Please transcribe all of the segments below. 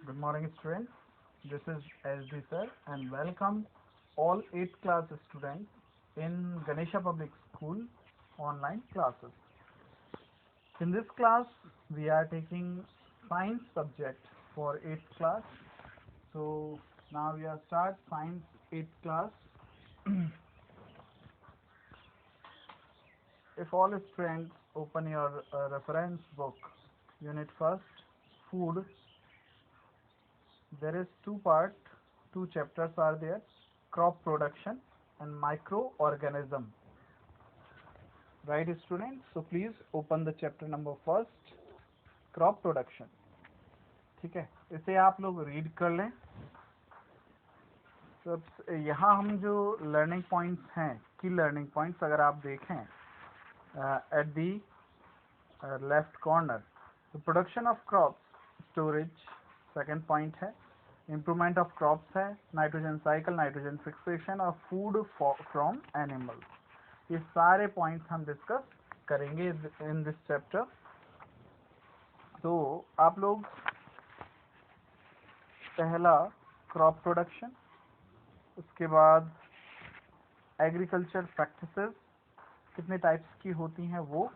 Good morning, students. This is SD sir, and welcome all 8th class students in Ganesha Public School online classes. In this class, we are taking science subject for 8th class. So now we are start science 8th class. If all students open your reference book, unit first, food. There is two chapters are there: crop production and microorganism. Right, students? So please open the chapter number first, crop production. ठीक है, इसे आप लोग read कर लें. तो यहाँ हम जो लर्निंग पॉइंट्स हैं, की लर्निंग पॉइंट्स अगर आप देखें एट दी लेफ्ट कॉर्नर, तो production of crops, storage second point है, इम्प्रूवमेंट ऑफ क्रॉप्स है, नाइट्रोजन साइकिल, नाइट्रोजन फिक्सेशन और फूड फ्रॉम एनिमल्स. ये सारे पॉइंट्स हम डिस्कस करेंगे इन दिस चैप्टर. तो आप लोग पहला क्रॉप प्रोडक्शन, उसके बाद एग्रीकल्चर प्रैक्टिसेस कितने टाइप्स की होती हैं वो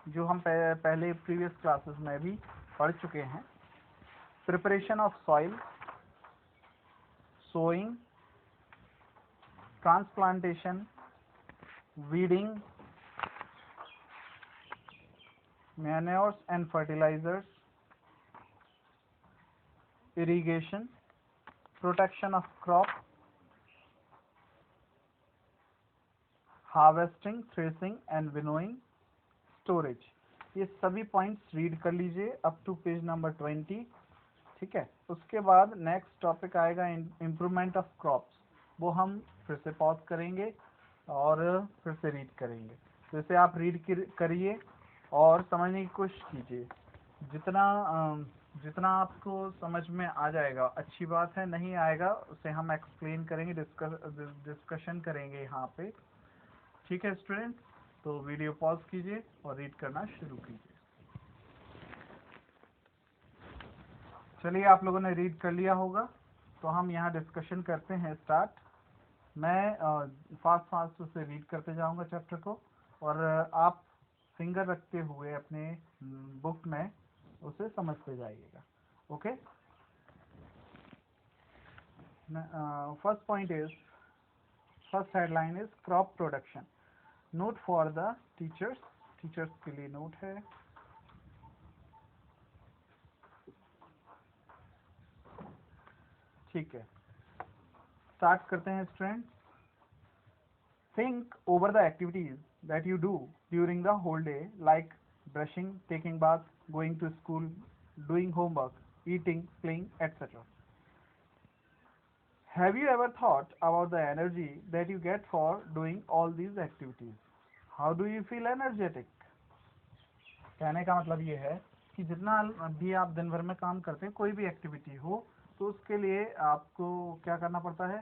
जो हम पहले प्रीवियस क्लासेस में भी पढ़ चुके हैं. Preparation of soil, sowing, transplantation, weeding, manures and fertilizers, irrigation, protection of crop, harvesting, threshing and winnowing, storage. ये सभी पॉइंट्स रीड कर लीजिए अप टू पेज नंबर 20. ठीक है. उसके बाद नेक्स्ट टॉपिक आएगा इम्प्रूवमेंट ऑफ क्रॉप्स. वो हम फिर से पॉज करेंगे और फिर से रीड करेंगे. तो इसे आप रीड करिए और समझने की कोशिश कीजिए. जितना आपको समझ में आ जाएगा अच्छी बात है, नहीं आएगा उसे हम एक्सप्लेन करेंगे, डिस्कशन करेंगे यहाँ पे. ठीक है स्टूडेंट्स, तो वीडियो पॉज कीजिए और रीड करना शुरू कीजिए. चलिए, आप लोगों ने रीड कर लिया होगा, तो हम यहाँ डिस्कशन करते हैं स्टार्ट. मैं फास्ट से रीड करते जाऊंगा चैप्टर को और आप फिंगर रखते हुए अपने बुक में उसे समझते जाइएगा. Okay. First point is, first headline is crop production. Note for the teachers के लिए नोट है. ठीक है, स्टार्ट करते हैं student. Think over the activities that you do during the whole day, like brushing, taking bath, going to school, doing homework, eating, playing, etc. Have you ever thought about the energy that you get for doing all these activities? How do you feel energetic? कहने का मतलब ये है कि जितना भी आप दिन भर में काम करते हैं, कोई भी एक्टिविटी हो, तो उसके लिए आपको क्या करना पड़ता है,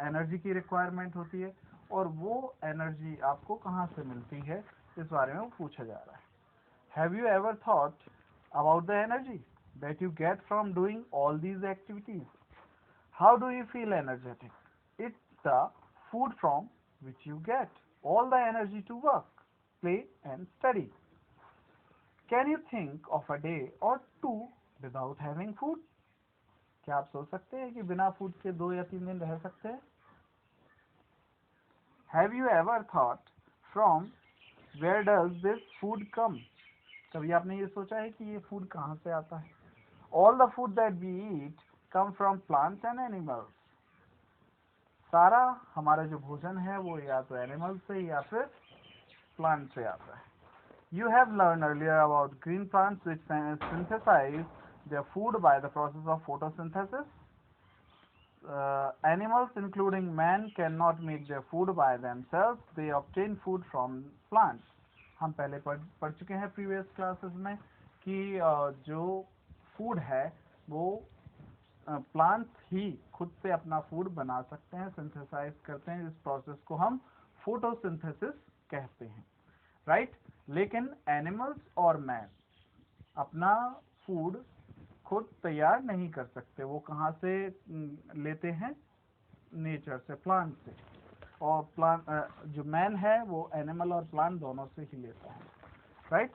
एनर्जी की रिक्वायरमेंट होती है. और वो एनर्जी आपको कहाँ से मिलती है, इस बारे में पूछा जा रहा है. Have you ever thought about the energy that you get from doing all these activities? How do you feel energetic? It's the food from which you get all the energy to work, play and study. Can you think of a day or two without having food? क्या आप सोच सकते हैं कि बिना food के 2 या 3 दिन रह सकते हैं? Have you ever thought from where does this food come? कभी आपने ये सोचा है कि ये फूड कहाँ से आता है? All the food that we eat come from plants and animals. सारा हमारा जो भोजन है वो या तो एनिमल से या फिर प्लांट से आता है. You have learned earlier about green plants which synthesize their food by the process of photosynthesis. Animals, including man, cannot make their food by themselves. They obtain food from plants. हम पहले पढ़ चुके हैं previous classes में कि जो food है वो प्लांट्स ही खुद से अपना फूड बना सकते हैं, सिंथेसाइज करते हैं. इस प्रोसेस को हम फोटोसिंथेसिस कहते हैं. राइट. लेकिन एनिमल्स और मैन अपना फूड खुद तैयार नहीं कर सकते, वो कहाँ से लेते हैं? नेचर से, प्लांट से। और प्लांट जो मैन है वो एनिमल और प्लांट दोनों से ही लेता है, right?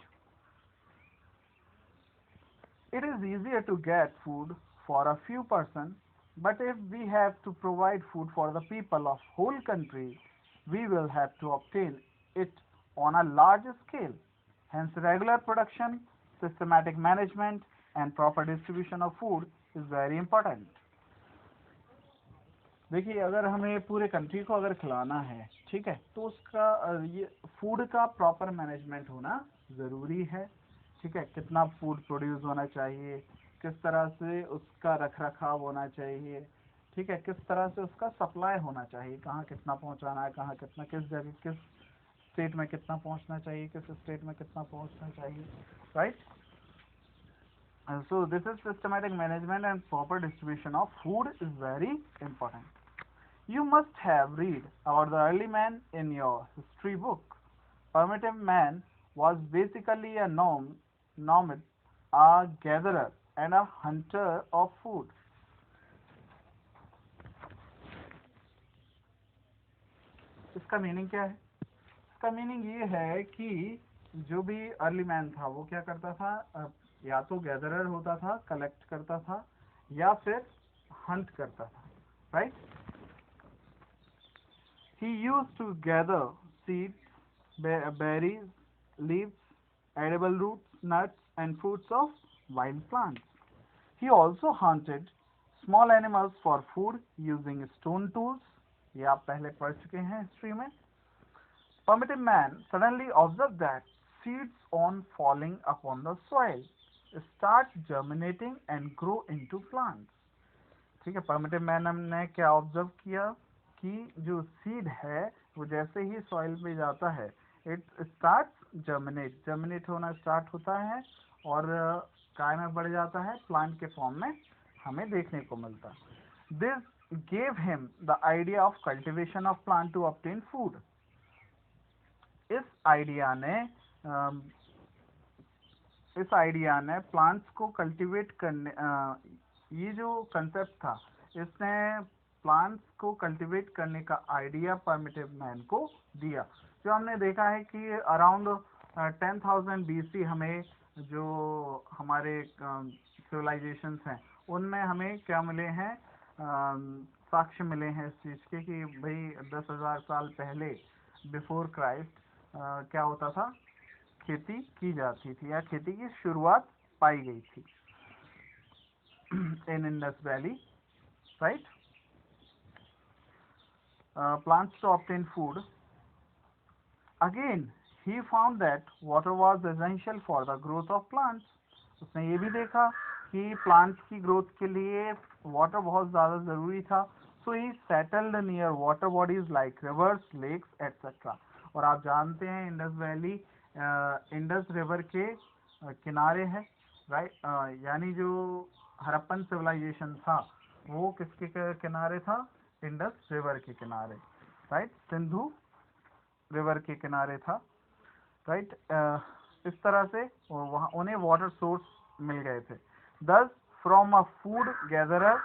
It is easier to get food for a few person, but if we have to provide food for the people of whole country, we will have to obtain it on a large scale. Hence, regular production, systematic management, and proper distribution of food is very important. देखिए, अगर हमें पूरे country को अगर खिलाना है, ठीक है, तो उसका ये फूड का प्रॉपर मैनेजमेंट होना ज़रूरी है, ठीक है। कितना फूड प्रोड्यूस होना चाहिए, किस तरह से उसका रख रखाव होना चाहिए, ठीक है, किस तरह से उसका सप्लाई होना चाहिए, कहाँ कितना पहुँचाना है, कहाँ कितना, किस जगह, किस स्टेट में कितना पहुँचना चाहिए, किस स्टेट में कितना पहुँचना चाहिए, right? So this is systematic management and proper distribution of food is very important. You must have read about the early man in your history book. Primitive man was basically a nomad, a gatherer and a hunter of food. इसका meaning क्या है? इसका meaning ये है कि जो भी early man था वो क्या करता था, या तो गैदरर होता था, कलेक्ट करता था, या फिर हंट करता था, right? He used to gather seeds, berries, leaves, edible roots, nuts, and fruits of wild plants. He also hunted small animals for food using stone tools. ये आप पहले पढ़ चुके हैं हिस्ट्री में। Primitive man suddenly observed that seeds on falling upon the soil start germinating and grow into plants. ठीक है, primitive man ने क्या ऑब्जर्व किया कि जो सीड है वो जैसे ही सॉइल पे जाता है, इट स्टार्ट जर्मिनेट होना स्टार्ट होता है और काय में बढ़ जाता है, प्लांट के फॉर्म में हमें देखने को मिलता। This gave him the idea of cultivation of plant to obtain food. इस आइडिया ने प्लांट्स को कल्टीवेट करने, ये जो कंसेप्ट था, इसने प्लांट्स को कल्टीवेट करने का आइडिया प्रिमिटिव मैन को दिया। जो हमने देखा है कि अराउंड 10,000 BC हमें जो हमारे सिविलाइजेशंस हैं उनमें हमें क्या मिले हैं, साक्ष्य मिले हैं इस चीज़ के कि भाई 10,000 साल पहले बिफोर क्राइस्ट क्या होता था, खेती की जाती थी या खेती की शुरुआत पाई गई थी in Indus Valley, right? Plants to obtain food. Again, he found that water was essential for the growth of plants. उसने ये भी देखा कि प्लांट्स की ग्रोथ के लिए वाटर बहुत ज़्यादा ज़रूरी था। So he settled near water bodies like rivers, lakes etcetera. और आप जानते हैं इंडस वैली इंडस रिवर के किनारे है, राइट? यानी जो हड़प्पन सिविलाइजेशन था वो किसके किनारे था? इंडस रिवर के किनारे, राइट? सिंधु रिवर के किनारे था, राइट? इस तरह से वहाँ उन्हें वाटर सोर्स मिल गए थे। Thus, from a food gatherer,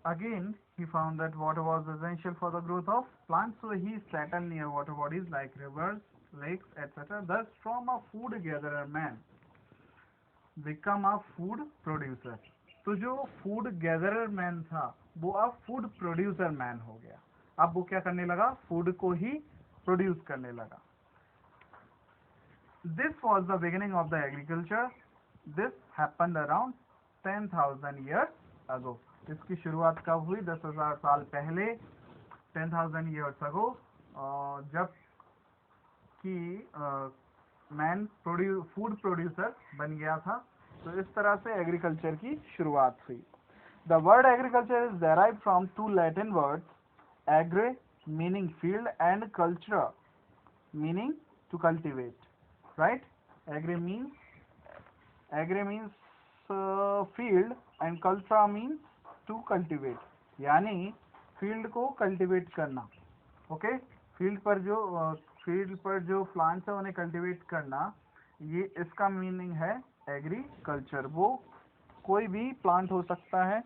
again he found that water was essential for the growth of plants, so he settled near water bodies like rivers, lakes, etc. Thus, from a food gatherer man become a food producer. तो जो food gatherer man था वो अब food producer man हो गया। अब वो क्या करने लगा? फूड को ही प्रोड्यूस करने लगा। This was the beginning of the agriculture. This happened around 10,000 years अगो। इसकी शुरुआत कब हुई? 10,000 साल पहले, 10,000 years अगो, जब कि मैन फूड प्रोड्यूसर बन गया था। तो इस तरह से एग्रीकल्चर की शुरुआत हुई। The word agriculture is derived from two Latin words, agre meaning field and culture meaning to cultivate, right? Agre means field and culture means to cultivate, यानी फील्ड को कल्टीवेट करना, ओके? फील्ड पर जो plants है उन्हें cultivate करना, ये इसका मीनिंग है एग्रीकल्चर। वो कोई भी प्लांट हो सकता है,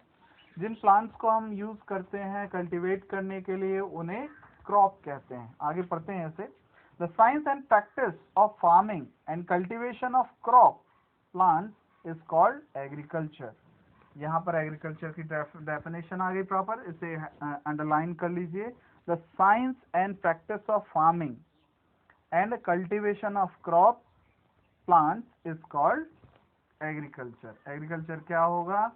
जिन प्लांट्स को हम यूज करते हैं कल्टीवेट करने के लिए उन्हें क्रॉप कहते हैं। आगे पढ़ते हैं इसे। The science and practice of farming and cultivation of crop plants is called agriculture. यहाँ पर एग्रीकल्चर की डेफिनेशन आ गई प्रॉपर, इसे अंडरलाइन कर लीजिए। The science and practice of farming and cultivation of crop plants is called agriculture. Agriculture क्या होगा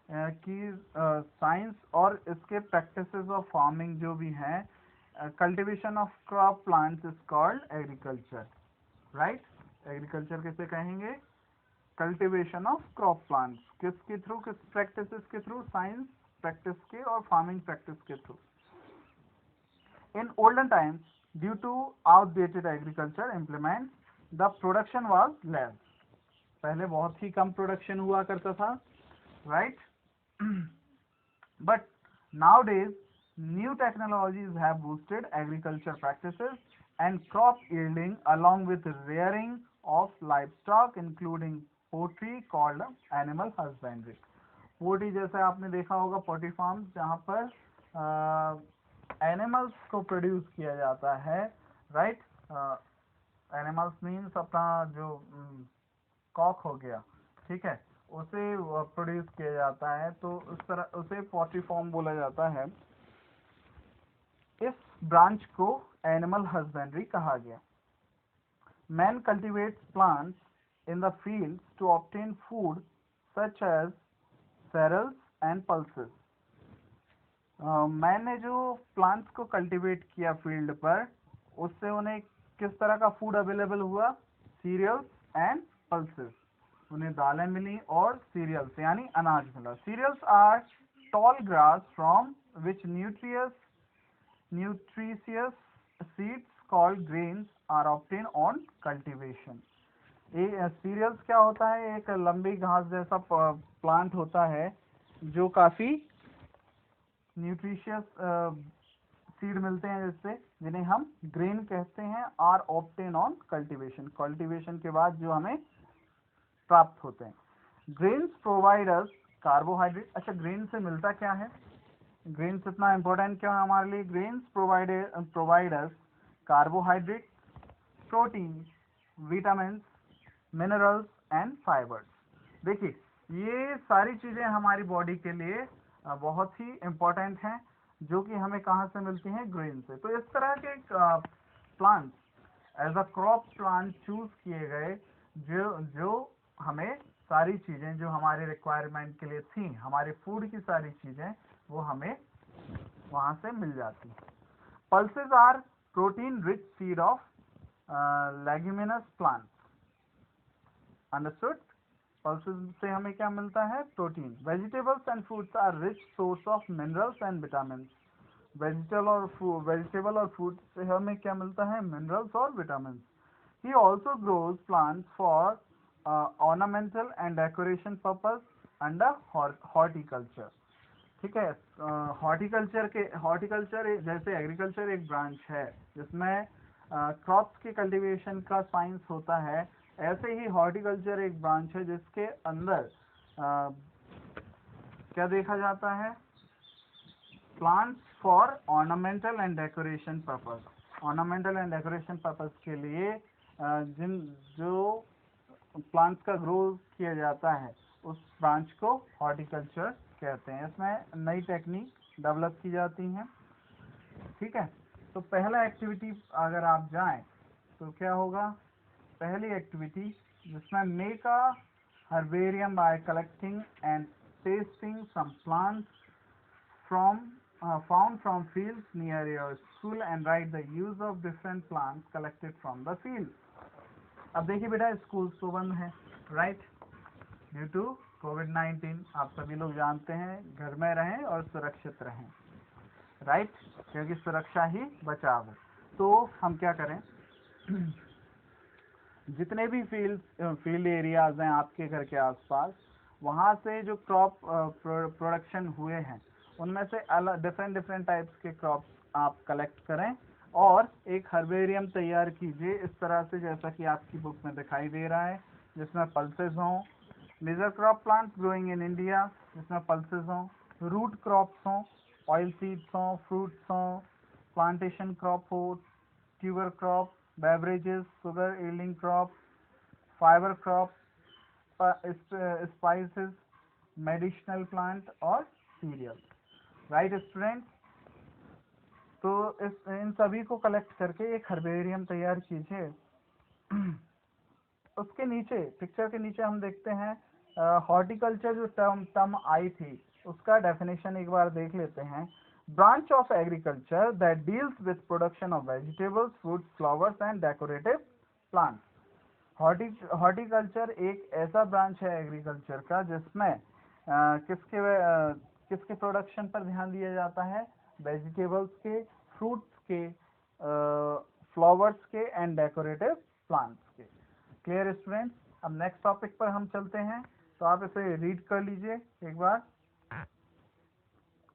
कि साइंस और इसके प्रैक्टिसेस ऑफ फार्मिंग जो भी हैं, cultivation of crop plants is called agriculture, right. Agriculture किसे कहेंगे? Cultivation of crop plants. किसके थ्रू? किस प्रैक्टिसेस के थ्रू? साइंस प्रैक्टिस के और फार्मिंग प्रैक्टिस के through. In olden times, due to outdated agriculture implement, the production was less. पहले बहुत ही कम प्रोडक्शन हुआ करता था, right. But nowadays new technologies have boosted agriculture practices and crop yielding along with rearing of livestock including poultry called animal husbandry। Poultry जैसे आपने देखा होगा, पोल्ट्री फार्म जहाँ पर एनिमल्स को प्रोड्यूस किया जाता है, राइट। एनिमल्स मीन्स अपना जो कॉक हो गया, ठीक है, उसे प्रोड्यूस किया जाता है, तो उस तरह उसे पोल्ट्री फार्म बोला जाता है। इस ब्रांच को एनिमल हस्बेंड्री कहा गया। Man cultivates plants in the fields to obtain food such as cereals and pulses. मैंने जो प्लांट्स को कल्टीवेट किया फील्ड पर, उससे उन्हें किस तरह का फूड अवेलेबल हुआ? Cereals and pulses. उन्हें दालें मिली और सीरियल्स यानी अनाज मिला। Cereals are tall grass from which nutritious seeds called grains are obtained on cultivation। Cereals क्या होता है? एक लंबी घास जैसा प्लांट होता है जो काफी न्यूट्रिशियस सीड मिलते हैं जिससे, जिन्हें हम ग्रेन कहते हैं, are obtain on cultivation. Cultivation के बाद जो हमें प्राप्त होते हैं। Grains provide us carbohydrate. अच्छा, ग्रेन से मिलता क्या है? ग्रेन्स इतना इंपॉर्टेंट क्यों है हमारे लिए? Grains provide us carbohydrate, protein, vitamin, minerals and fibres. देखिए, ये सारी चीजें हमारी बॉडी के लिए बहुत ही इंपॉर्टेंट हैं, जो कि हमें कहाँ से मिलती हैं? ग्रेन से। तो इस तरह के plants as a crop plant choose किए गए, जो हमें सारी चीजें जो हमारे रिक्वायरमेंट के लिए थी, हमारे फूड की सारी चीजें, वो हमें वहां से मिल जाती। Pulses are protein rich seed of leguminous plants. Understood? Pulses से हमें क्या मिलता है? Protein. Vegetables and fruits are rich source of minerals and vitamin. Vegetable और फ्रूट से हमें क्या मिलता है? मिनरल्स और vitamin. He also grows plants for ornamental and decoration purpose under horticulture. ठीक है। हॉर्टिकल्चर जैसे एग्रीकल्चर एक ब्रांच है जिसमें क्रॉप्स के कल्टीवेशन का साइंस होता है, ऐसे ही हॉर्टिकल्चर एक ब्रांच है जिसके अंदर क्या देखा जाता है? Plants for ornamental and decoration purpose. Ornamental and decoration purpose के लिए जो प्लांट्स का ग्रो किया जाता है, उस ब्रांच को हॉर्टिकल्चर कहते हैं। इसमें नई टेक्निक डेवलप की जाती हैं, ठीक है। तो पहला एक्टिविटी अगर आप जाएं तो क्या होगा? पहली एक्टिविटी जिसमें make a herbarium by collecting and testing some plants found from fields near your school and write the use of different plants collected from the field। अब देखिए बेटा, स्कूल तो बंद है, राइट, ड्यू टू कोविड-19। आप सभी लोग जानते हैं, घर में रहें और सुरक्षित रहें, राइट, क्योंकि सुरक्षा ही बचाव है। तो हम क्या करें? जितने भी फील्ड एरियाज हैं आपके घर के आसपास, वहाँ से जो क्रॉप प्रोडक्शन हुए हैं, उनमें से अलग डिफरेंट टाइप्स के क्रॉप्स आप कलेक्ट करें और एक हर्बेरियम तैयार कीजिए इस तरह से जैसा कि आपकी बुक में दिखाई दे रहा है, जिसमें पल्सेस हों, major crop plants growing in India जिसमें पल्सेस हों, रूट क्रॉप्स हों, ऑयल सीड्स हों, फ्रूट्स हों, प्लांटेशन क्रॉप हो, tuber crop, beverages, sugar yielding crop, fibre crop, spices, medicinal plant और सीरियल। राइट स्टूडेंट, तो इन सभी को कलेक्ट करके एक हर्बेरियम तैयार कीजिए। उसके नीचे, पिक्चर के नीचे हम देखते हैं हॉर्टिकल्चर जो टर्म आई थी उसका डेफिनेशन एक बार देख लेते हैं। Branch of agriculture that deals with production of vegetables, fruits, flowers and decorative plants. Horticulture एक ऐसा ब्रांच है एग्रीकल्चर का जिसमें किसके प्रोडक्शन पर ध्यान दिया जाता है? वेजिटेबल्स के, फ्रूट्स के, फ्लावर्स के एंड डेकोरेटिव प्लांट्स के। Clear students? अब नेक्स्ट टॉपिक पर हम चलते हैं, तो आप इसे रीड कर लीजिए एक बार,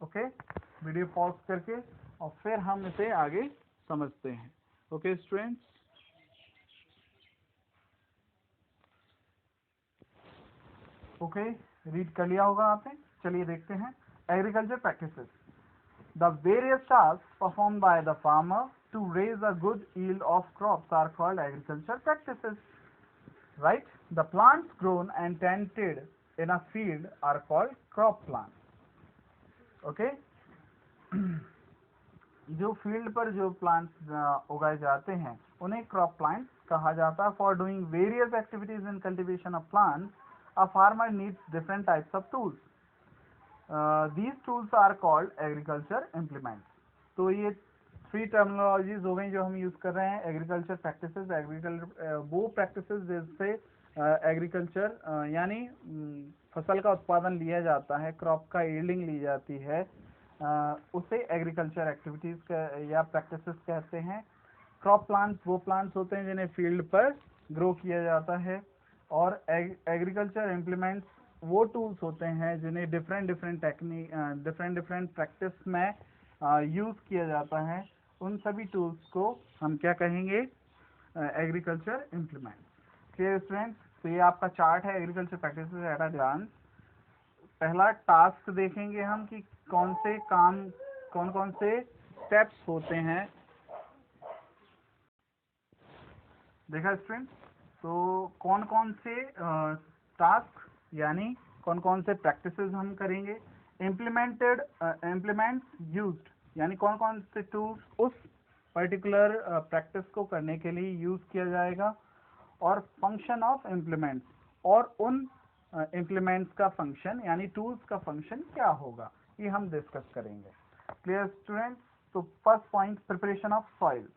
ओके, वीडियो पॉज करके, और फिर हम इसे आगे समझते हैं। ओके स्टूडेंट्स, ओके, रीड कर लिया होगा आपने। चलिए देखते हैं agriculture practices. The various task perform by the farmer to raise a good yield of crops are called agriculture practices. Right? The plants grown and tended in a field are called crop plants. Okay? जो field पर जो plants उगाए जाते हैं उन्हें crop plants कहा जाता है। For doing various activities in cultivation of plants, a farmer needs different types of tools. These tools are called agriculture implements. तो ये 3 टर्मिनोलॉजीज हो गई जो हम यूज कर रहे हैं। एग्रीकल्चर प्रैक्टिसेस, एग्रीकल्चर वो प्रैक्टिसेस जिससे एग्रीकल्चर यानी फसल का उत्पादन लिया जाता है, क्रॉप का यील्डिंग ली जाती है, उसे एग्रीकल्चर एक्टिविटीज या प्रैक्टिसेस कहते हैं। क्रॉप प्लांट्स वो प्लांट्स होते हैं जिन्हें फील्ड पर ग्रो किया जाता है, और एग्रीकल्चर इम्प्लीमेंट्स वो टूल्स होते हैं जिन्हें डिफरेंट प्रैक्टिस में यूज किया जाता है। उन सभी टूल्स को हम क्या कहेंगे? Agriculture implements. Clear students? तो ये आपका चार्ट है agriculture practices at a glance. पहला टास्क देखेंगे हम कि कौन कौन से स्टेप्स होते हैं। देखा स्टूडेंट? तो कौन कौन से टास्क यानी कौन कौन से प्रैक्टिसेस हम करेंगे। इम्प्लीमेंट्स यूज्ड यानी कौन कौन से टूल्स उस पर्टिकुलर प्रैक्टिस को करने के लिए यूज किया जाएगा, और फंक्शन ऑफ इम्प्लीमेंट्स, और उन इम्प्लीमेंट्स का फंक्शन यानी टूल्स का फंक्शन क्या होगा, ये हम डिस्कस करेंगे। Clear students? तो first point, preparation of soil,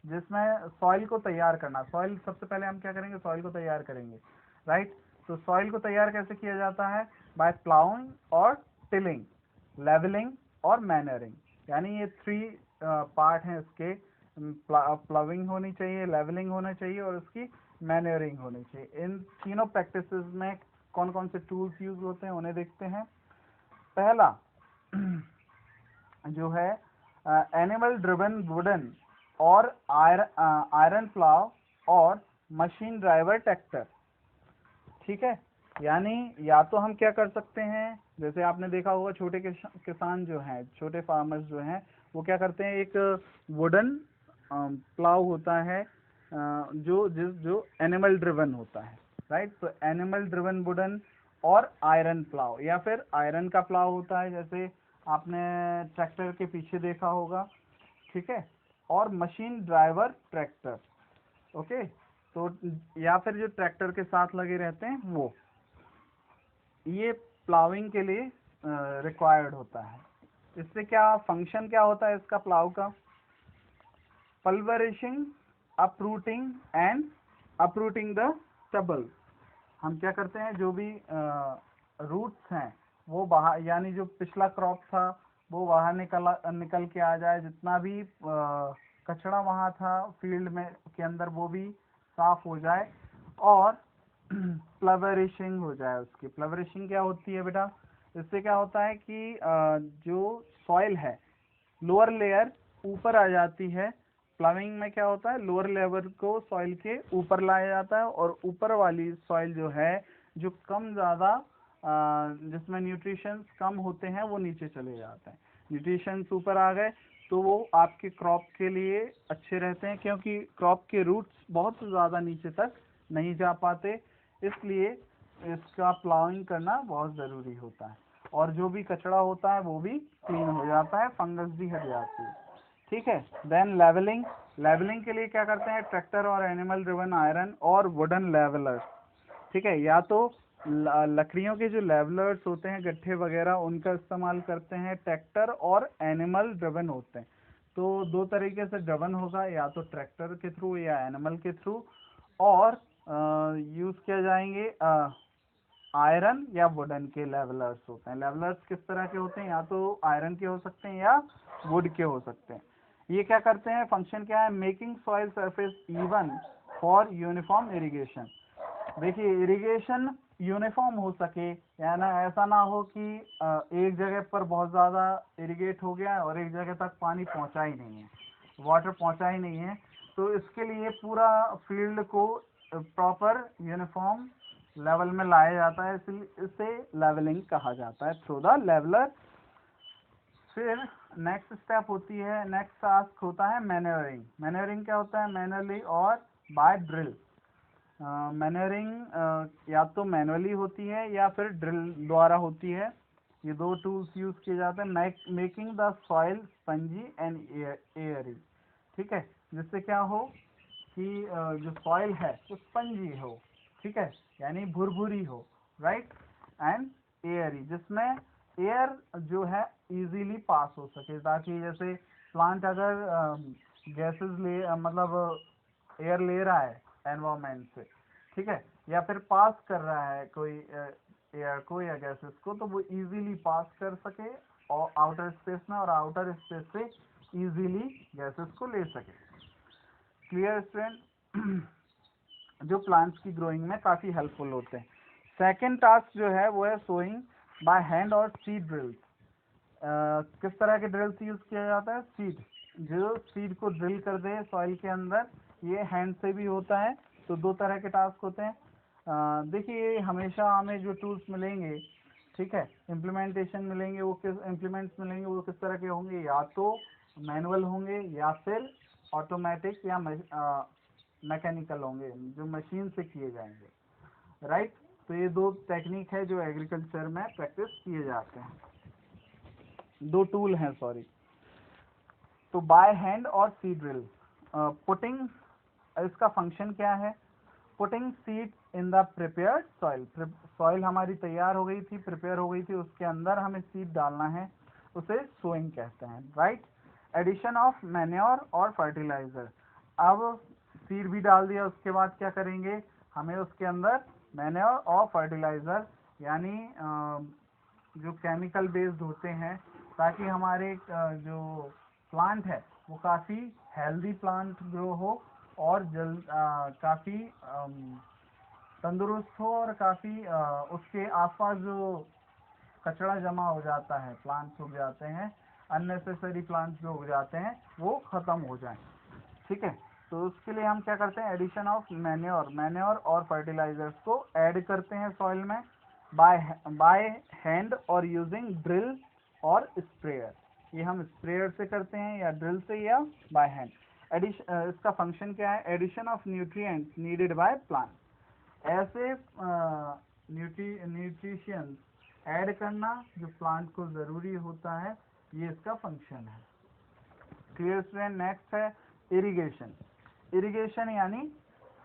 जिसमें सॉइल को तैयार करना। सॉइल सबसे पहले हम क्या करेंगे? सॉइल को तैयार करेंगे। राइट? तो सॉइल को तैयार कैसे किया जाता है? बाय प्लाउइंग और टिलिंग, लेवलिंग और मैनरिंग, यानी ये 3 पार्ट हैं इसके। प्लाउइंग होनी चाहिए, लेवलिंग होना चाहिए और उसकी मैनरिंग होनी चाहिए। इन तीनों प्रैक्टिसेस में कौन कौन से टूल्स यूज होते हैं उन्हें देखते हैं। पहला जो है एनिमल ड्रिवन वुडन और आयरन प्लाव और मशीन ड्राइवर ट्रैक्टर। ठीक है? यानी या तो हम क्या कर सकते हैं, जैसे आपने देखा होगा छोटे किसान जो हैं, छोटे फार्मर्स जो हैं, वो क्या करते हैं, एक वुडन प्लाव होता है जो एनिमल ड्रिवन होता है। राइट? तो एनिमल ड्रिवन वुडन और आयरन प्लाव, या फिर आयरन का प्लाव होता है जैसे आपने ट्रैक्टर के पीछे देखा होगा। ठीक है? और मशीन ड्राइवर ट्रैक्टर। ओके? तो या फिर जो ट्रैक्टर के साथ लगे रहते हैं वो, ये प्लाविंग के लिए रिक्वायर्ड होता है। इससे क्या फंक्शन क्या होता है इसका, प्लाव का? पल्वरिशिंग, अप्रूटिंग द स्टबल। हम क्या करते हैं, जो भी रूट्स हैं वो बाहर, यानी जो पिछला क्रॉप था वो बाहर निकल के आ जाए, जितना भी कचरा वहाँ था फील्ड में के अंदर वो भी साफ हो जाए, और प्लवरिशिंग हो जाए उसकी। प्लवरिशिंग क्या होती है बेटा? इससे क्या होता है कि जो सॉइल है, लोअर लेयर ऊपर आ जाती है प्लाविंग में क्या होता है, लोअर लेवल को सॉइल के ऊपर लाया जाता है और ऊपर वाली सॉइल जो है, जो कम ज़्यादा जिसमें न्यूट्रिशंस कम होते हैं, वो नीचे चले जाते हैं। न्यूट्रिशंस ऊपर आ गए तो वो आपके क्रॉप के लिए अच्छे रहते हैं, क्योंकि क्रॉप के रूट्स बहुत ज़्यादा नीचे तक नहीं जा पाते, इसलिए इसका प्लाविंग करना बहुत ज़रूरी होता है। और जो भी कचरा होता है वो भी क्लीन हो जाता है, फंगस भी हट जाती है। ठीक है। देन लेवलिंग, लेवलिंग के लिए क्या करते हैं, ट्रैक्टर और एनिमल ड्रिवन आयरन और वुडन लेवलर्स। ठीक है, या तो लकड़ियों के जो लेवलर्स होते हैं, गट्ठे वगैरह, उनका इस्तेमाल करते हैं। ट्रैक्टर और एनिमल ड्रिवन होते हैं, तो दो तरीके से ड्रिवन होगा, या तो ट्रैक्टर के थ्रू या एनिमल के थ्रू। और यूज़ किया जाएंगे आयरन या वुडन के लेवलर्स होते हैं। लेवलर्स किस तरह के होते हैं, या तो आयरन के हो सकते हैं या वुड के हो सकते हैं। ये क्या करते हैं, फंक्शन क्या है, making soil surface even for uniform irrigation. देखिए, इरिगेशन यूनिफॉर्म हो सके, या ना ऐसा ना हो कि एक जगह पर बहुत ज़्यादा इरिगेट हो गया और एक जगह तक पानी पहुंचा ही नहीं है, वाटर पहुंचा ही नहीं है। तो इसके लिए पूरा फील्ड को प्रॉपर यूनिफॉर्म लेवल में लाया जाता है, इसलिए इसे लेवलिंग कहा जाता है, थ्रू द लेवलर। फिर नेक्स्ट स्टेप होती है, नेक्स्ट टास्क होता है मैन्योरिंग। मैन्योरिंग क्या होता है, मैनुअली और बाय ड्रिल। मैन्योरिंग या तो मैनुअली होती है या फिर ड्रिल द्वारा होती है। ये दो टूल्स यूज किए जाते हैं। Making the soil spongy and Airy. ठीक है, जिससे क्या हो कि जो सॉइल है वो स्पंजी हो, ठीक है, यानी भुरभुरी हो, राइट, एंड एयरी, जिसमें एयर जो है इजीली पास हो सके, ताकि जैसे प्लांट अगर गैसेस ले मतलब एयर ले रहा है एनवायरमेंट से, ठीक है, या फिर पास कर रहा है कोई एयर को या गैसेस को, तो वो इजीली पास कर सके और आउटर स्पेस में, और आउटर स्पेस से इजीली गैसेस को ले सके। Clear student? जो प्लांट्स की ग्रोइंग में काफ़ी हेल्पफुल होते हैं। सेकेंड टास्क जो है वो है सोइंग बाय हैंड और सीड ड्रिल्स। किस तरह के ड्रिल्स यूज किया जाता है, सीड, जो सीड को ड्रिल कर दे सॉइल के अंदर, ये हैंड से भी होता है। तो दो तरह के टास्क होते हैं। देखिए, हमेशा हमें जो टूल्स मिलेंगे, ठीक है, इम्प्लीमेंटेशन मिलेंगे, वो किस इम्प्लीमेंट्स मिलेंगे वो किस तरह के होंगे, या तो मैनुअल होंगे या फिर ऑटोमेटिक या मैकेनिकल होंगे, जो मशीन से किए जाएंगे, राइट। तो ये दो टेक्निक है जो एग्रीकल्चर में प्रैक्टिस किए जाते हैं, दो टूल हैं, सॉरी। तो बाय हैंड और सीड ड्रिल। पुटिंग, इसका फंक्शन क्या है, putting seed in the prepared soil. Soil हमारी तैयार हो गई थी, प्रिपेयर हो गई थी, उसके अंदर हमें सीड डालना है, उसे सोइंग कहते हैं, राइट। एडिशन ऑफ मैन्योर और फर्टिलाइजर। अब सीड भी डाल दिया, उसके बाद क्या करेंगे, हमें उसके अंदर मैन्योर और फर्टिलाइजर, यानी जो केमिकल बेस्ड होते हैं, ताकि हमारे जो प्लांट है वो काफ़ी हेल्दी प्लांट ग्रो हो, और काफ़ी तंदुरुस्त हो, और काफ़ी उसके आसपास जो कचरा जमा हो जाता है, प्लांट्स उग जाते हैं, अननेसेसरी प्लांट्स जो उग जाते हैं, वो ख़त्म हो जाएं। ठीक है, तो उसके लिए हम क्या करते हैं, एडिशन ऑफ मैन्योर और फर्टिलाइजर्स को ऐड करते हैं सॉइल में, बाय हैंड और यूजिंग ड्रिल और स्प्रेयर। ये हम स्प्रेयर से करते हैं या ड्रिल से या बाय हैंड। इसका फंक्शन क्या है, addition of nutrients needed by plant. ऐसे न्यूट्रिशंस ऐड करना जो प्लांट को ज़रूरी होता है, ये इसका फंक्शन है। Clear student? नेक्स्ट है इरिगेशन। इरिगेशन यानी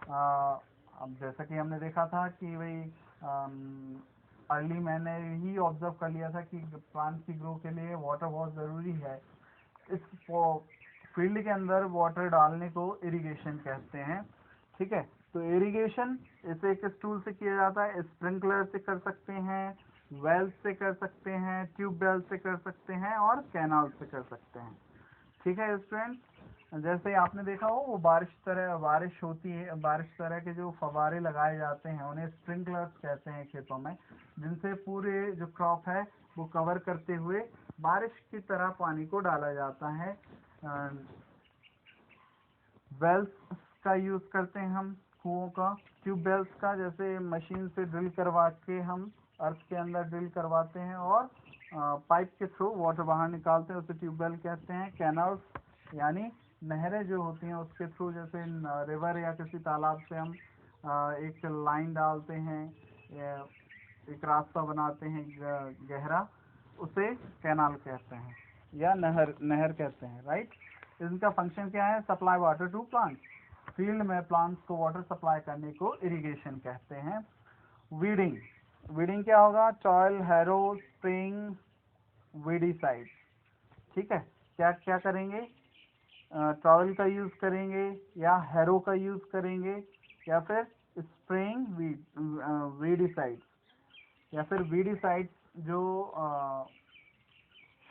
अब जैसा कि हमने देखा था कि भाई अर्ली मैंने ही ऑब्जर्व कर लिया था कि प्लांट की ग्रो के लिए वाटर बहुत ज़रूरी है। इस फील्ड के अंदर वाटर डालने को इरिगेशन कहते हैं, ठीक है। तो इरिगेशन इसे किस टूल से किया जाता है, स्प्रिंकलर से कर सकते हैं, वेल से कर सकते हैं, ट्यूबवेल से कर सकते हैं, और कैनाल से कर सकते हैं। ठीक है स्टूडेंट, जैसे आपने देखा हो वो बारिश होती है, बारिश तरह के जो फव्वारे लगाए जाते हैं उन्हें स्प्रिंकलर्स कहते हैं खेतों में, जिनसे पूरे जो क्रॉप है वो कवर करते हुए बारिश की तरह पानी को डाला जाता है वेल्स का यूज़ करते हैं हम, कुओं का, ट्यूबवेल्स का, जैसे मशीन से ड्रिल करवा के हम अर्थ के अंदर ड्रिल करवाते हैं और पाइप के थ्रू वाटर बाहर निकालते हैं, उसे ट्यूबवेल कहते हैं। कैनाल्स यानी नहरें जो होती हैं उसके थ्रू, जैसे रिवर या किसी तालाब से हम एक लाइन डालते हैं, एक रास्ता बनाते हैं गहरा, उसे कैनाल कहते हैं या नहर नहर कहते हैं, राइट। इनका फंक्शन क्या है? Supply water to plant, field में प्लांट्स को वाटर सप्लाई करने को इरिगेशन कहते हैं। वीडिंग, वीडिंग क्या होगा? टॉयल, हैरो, स्प्रिंग, वीडीसाइड, ठीक है। क्या क्या करेंगे? टॉयल का यूज़ करेंगे या हैरो का यूज़ करेंगे या फिर स्प्रेइंग वीडीसाइड या फिर वीडीसाइड, जो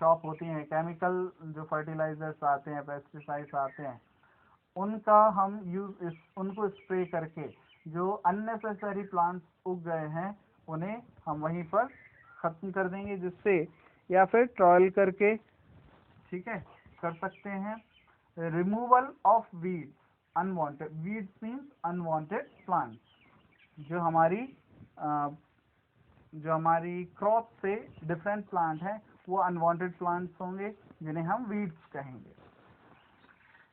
शॉप होती हैं, केमिकल जो फर्टिलाइजर्स आते हैं, पेस्टिसाइड्स आते हैं, उनका हम उनको स्प्रे करके जो अननेसेसरी प्लांट्स उग गए हैं उन्हें हम वहीं पर ख़त्म कर देंगे, जिससे, या फिर ट्रॉयल करके, ठीक है, कर सकते हैं। Removal of weeds, unwanted weeds means unwanted plants, जो हमारी क्रॉप से डिफरेंट प्लांट हैं, वो अनवांटेड प्लांट्स होंगे जिन्हें हम वीड्स कहेंगे।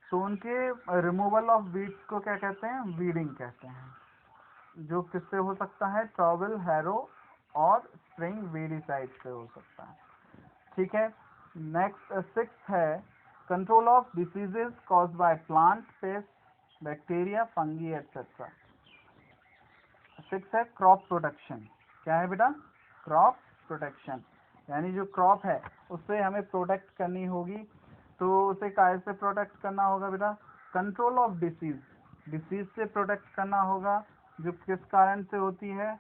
तो उनके रिमूवल ऑफ वीड्स को क्या कहते हैं? वीडिंग कहते हैं, जो किससे हो सकता है? ट्रॉवेल, हैरो और स्प्रिंग वीडीसाइड से हो सकता है, ठीक है। नेक्स्ट 6 है control of diseases caused by plant, paste, bacteria, fungi etcetera. 6 है क्रॉप प्रोटेक्शन। क्या है बेटा? क्रॉप प्रोटेक्शन, यानी जो क्रॉप है उससे हमें प्रोटेक्ट करनी होगी। तो उसे कैसे प्रोटेक्ट करना होगा बेटा? कंट्रोल ऑफ डिसीज, डिसीज से प्रोटेक्ट करना होगा, जो किस कारण से होती है?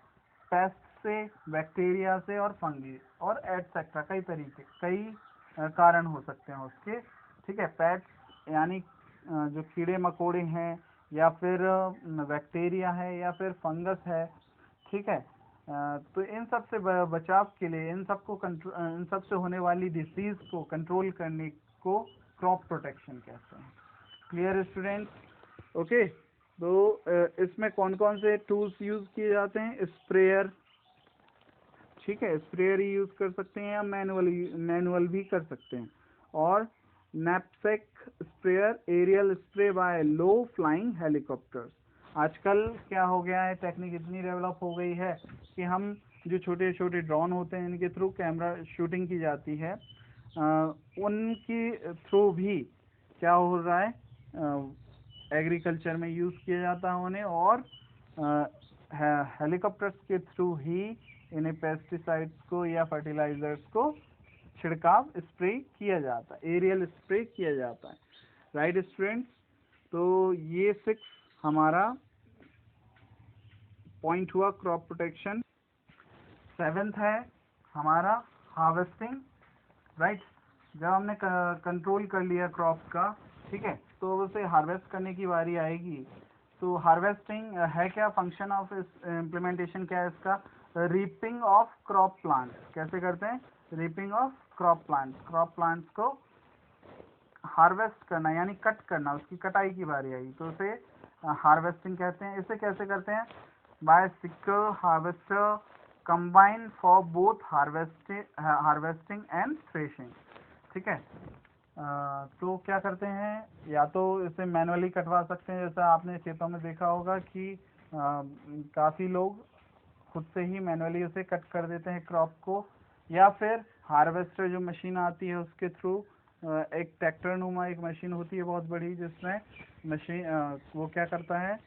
पेस्ट से, बैक्टीरिया से और फंगी और एटसेट्रा, कई कारण हो सकते हैं उसके, ठीक है। पेस्ट यानी जो कीड़े मकोड़े हैं, या फिर बैक्टीरिया है, या फिर फंगस है, ठीक है। तो इन सब से बचाव के लिए, इन सब से होने वाली डिसीज को कंट्रोल करने को क्रॉप प्रोटेक्शन कहते हैं। Clear student? ओके। तो इसमें कौन कौन से टूल्स यूज किए जाते हैं? स्प्रेयर, ठीक है, स्प्रेयर ही यूज कर सकते हैं या मैनुअल भी कर सकते हैं। और knapsack sprayer, aerial spray by low flying helicopters. आजकल क्या हो गया है, टेक्निक इतनी डेवलप हो गई है कि हम जो छोटे छोटे ड्रोन होते हैं, इनके थ्रू कैमरा शूटिंग की जाती है, उनकी थ्रू भी क्या हो रहा है, एग्रीकल्चर में यूज़ किया जाता है उन्हें, और हेलीकॉप्टर्स के थ्रू ही इन्हें पेस्टिसाइड्स को या फर्टिलाइजर्स को छिड़काव, स्प्रे किया जाता है, एरियल स्प्रे किया जाता है, राइट स्टूडेंट्स। तो ये 6 हमारा पॉइंट हुआ क्रॉप प्रोटेक्शन। 7th है हमारा हार्वेस्टिंग, राइट। जब हमने कंट्रोल कर लिया क्रॉप का, ठीक है, तो उसे हार्वेस्ट करने की बारी आएगी। तो हार्वेस्टिंग है क्या? फंक्शन ऑफ इम्प्लीमेंटेशन क्या है इसका? Reaping of crop plant. कैसे करते हैं? Reaping of crop plant, crop plants को हार्वेस्ट करना यानी कट करना, उसकी कटाई की बारी आई तो उसे हार्वेस्टिंग कहते हैं। इसे कैसे करते हैं? By sickle, harvester, combine for both harvesting and threshing, ठीक है। तो क्या करते हैं, या तो इसे मैनुअली कटवा सकते हैं, जैसा आपने खेतों में देखा होगा कि काफ़ी लोग खुद से ही मैनुअली उसे कट कर देते हैं क्रॉप को, या फिर हार्वेस्टर जो मशीन आती है उसके थ्रू, एक ट्रैक्टर नुमा एक मशीन होती है बहुत बड़ी, जिसमें वो क्या करता है,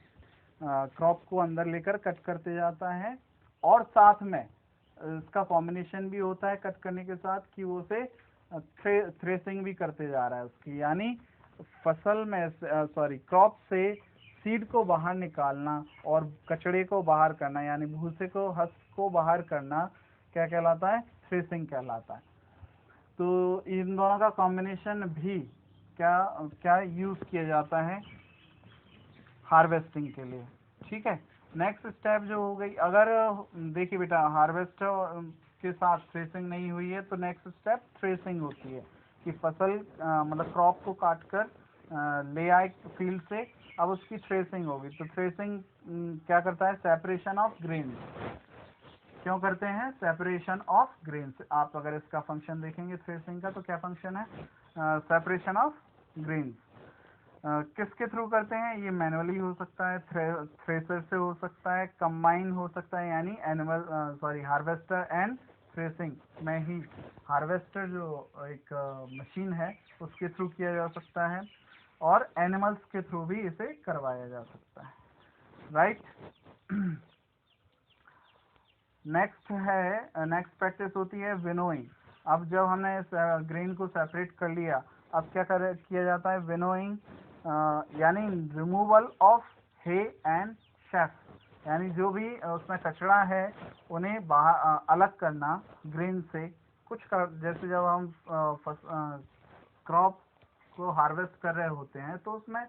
क्रॉप को अंदर लेकर कट करते जाता है, और साथ में इसका कॉम्बिनेशन भी होता है कट करने के साथ कि वो उसे थ्रेसिंग भी करते जा रहा है उसकी, यानी फसल में क्रॉप से सीड को बाहर निकालना और कचड़े को बाहर करना, यानी भूसे को, हस्क को बाहर करना, क्या कहलाता है? थ्रेसिंग कहलाता है। तो इन दोनों का कॉम्बिनेशन भी क्या क्या यूज़ किया जाता है हार्वेस्टिंग के लिए, ठीक है। नेक्स्ट स्टेप जो हो गई, अगर देखिए बेटा, हार्वेस्टर के साथ थ्रेसिंग नहीं हुई है तो नेक्स्ट स्टेप थ्रेसिंग होती है कि फसल मतलब क्रॉप को काट कर ले आए फील्ड से, अब उसकी थ्रेसिंग होगी। तो थ्रेसिंग क्या करता है, सेपरेशन ऑफ ग्रेन्स। क्यों करते हैं, सेपरेशन ऑफ ग्रेन्स। आप अगर इसका फंक्शन देखेंगे थ्रेसिंग का, तो क्या फंक्शन है, सेपरेशन ऑफ ग्रेन्स। किसके थ्रू करते हैं, ये मैनुअली हो सकता है, थ्रेसर से हो सकता है, कंबाइन हो सकता है, यानी हार्वेस्टर एंड थ्रेसिंग में ही, हार्वेस्टर जो एक मशीन है उसके थ्रू किया जा सकता है, और एनिमल्स के थ्रू भी इसे करवाया जा सकता है, राइट। नेक्स्ट प्रैक्टिस होती है विनोइंग। अब जब हमने ग्रेन को सेपरेट कर लिया, अब क्या किया जाता है, विनोइंग, यानी removal of hay and chaff, यानी जो भी उसमें कचरा है उन्हें बाहर अलग करना ग्रेन से। जैसे जब हम क्रॉप को हार्वेस्ट कर रहे होते हैं तो उसमें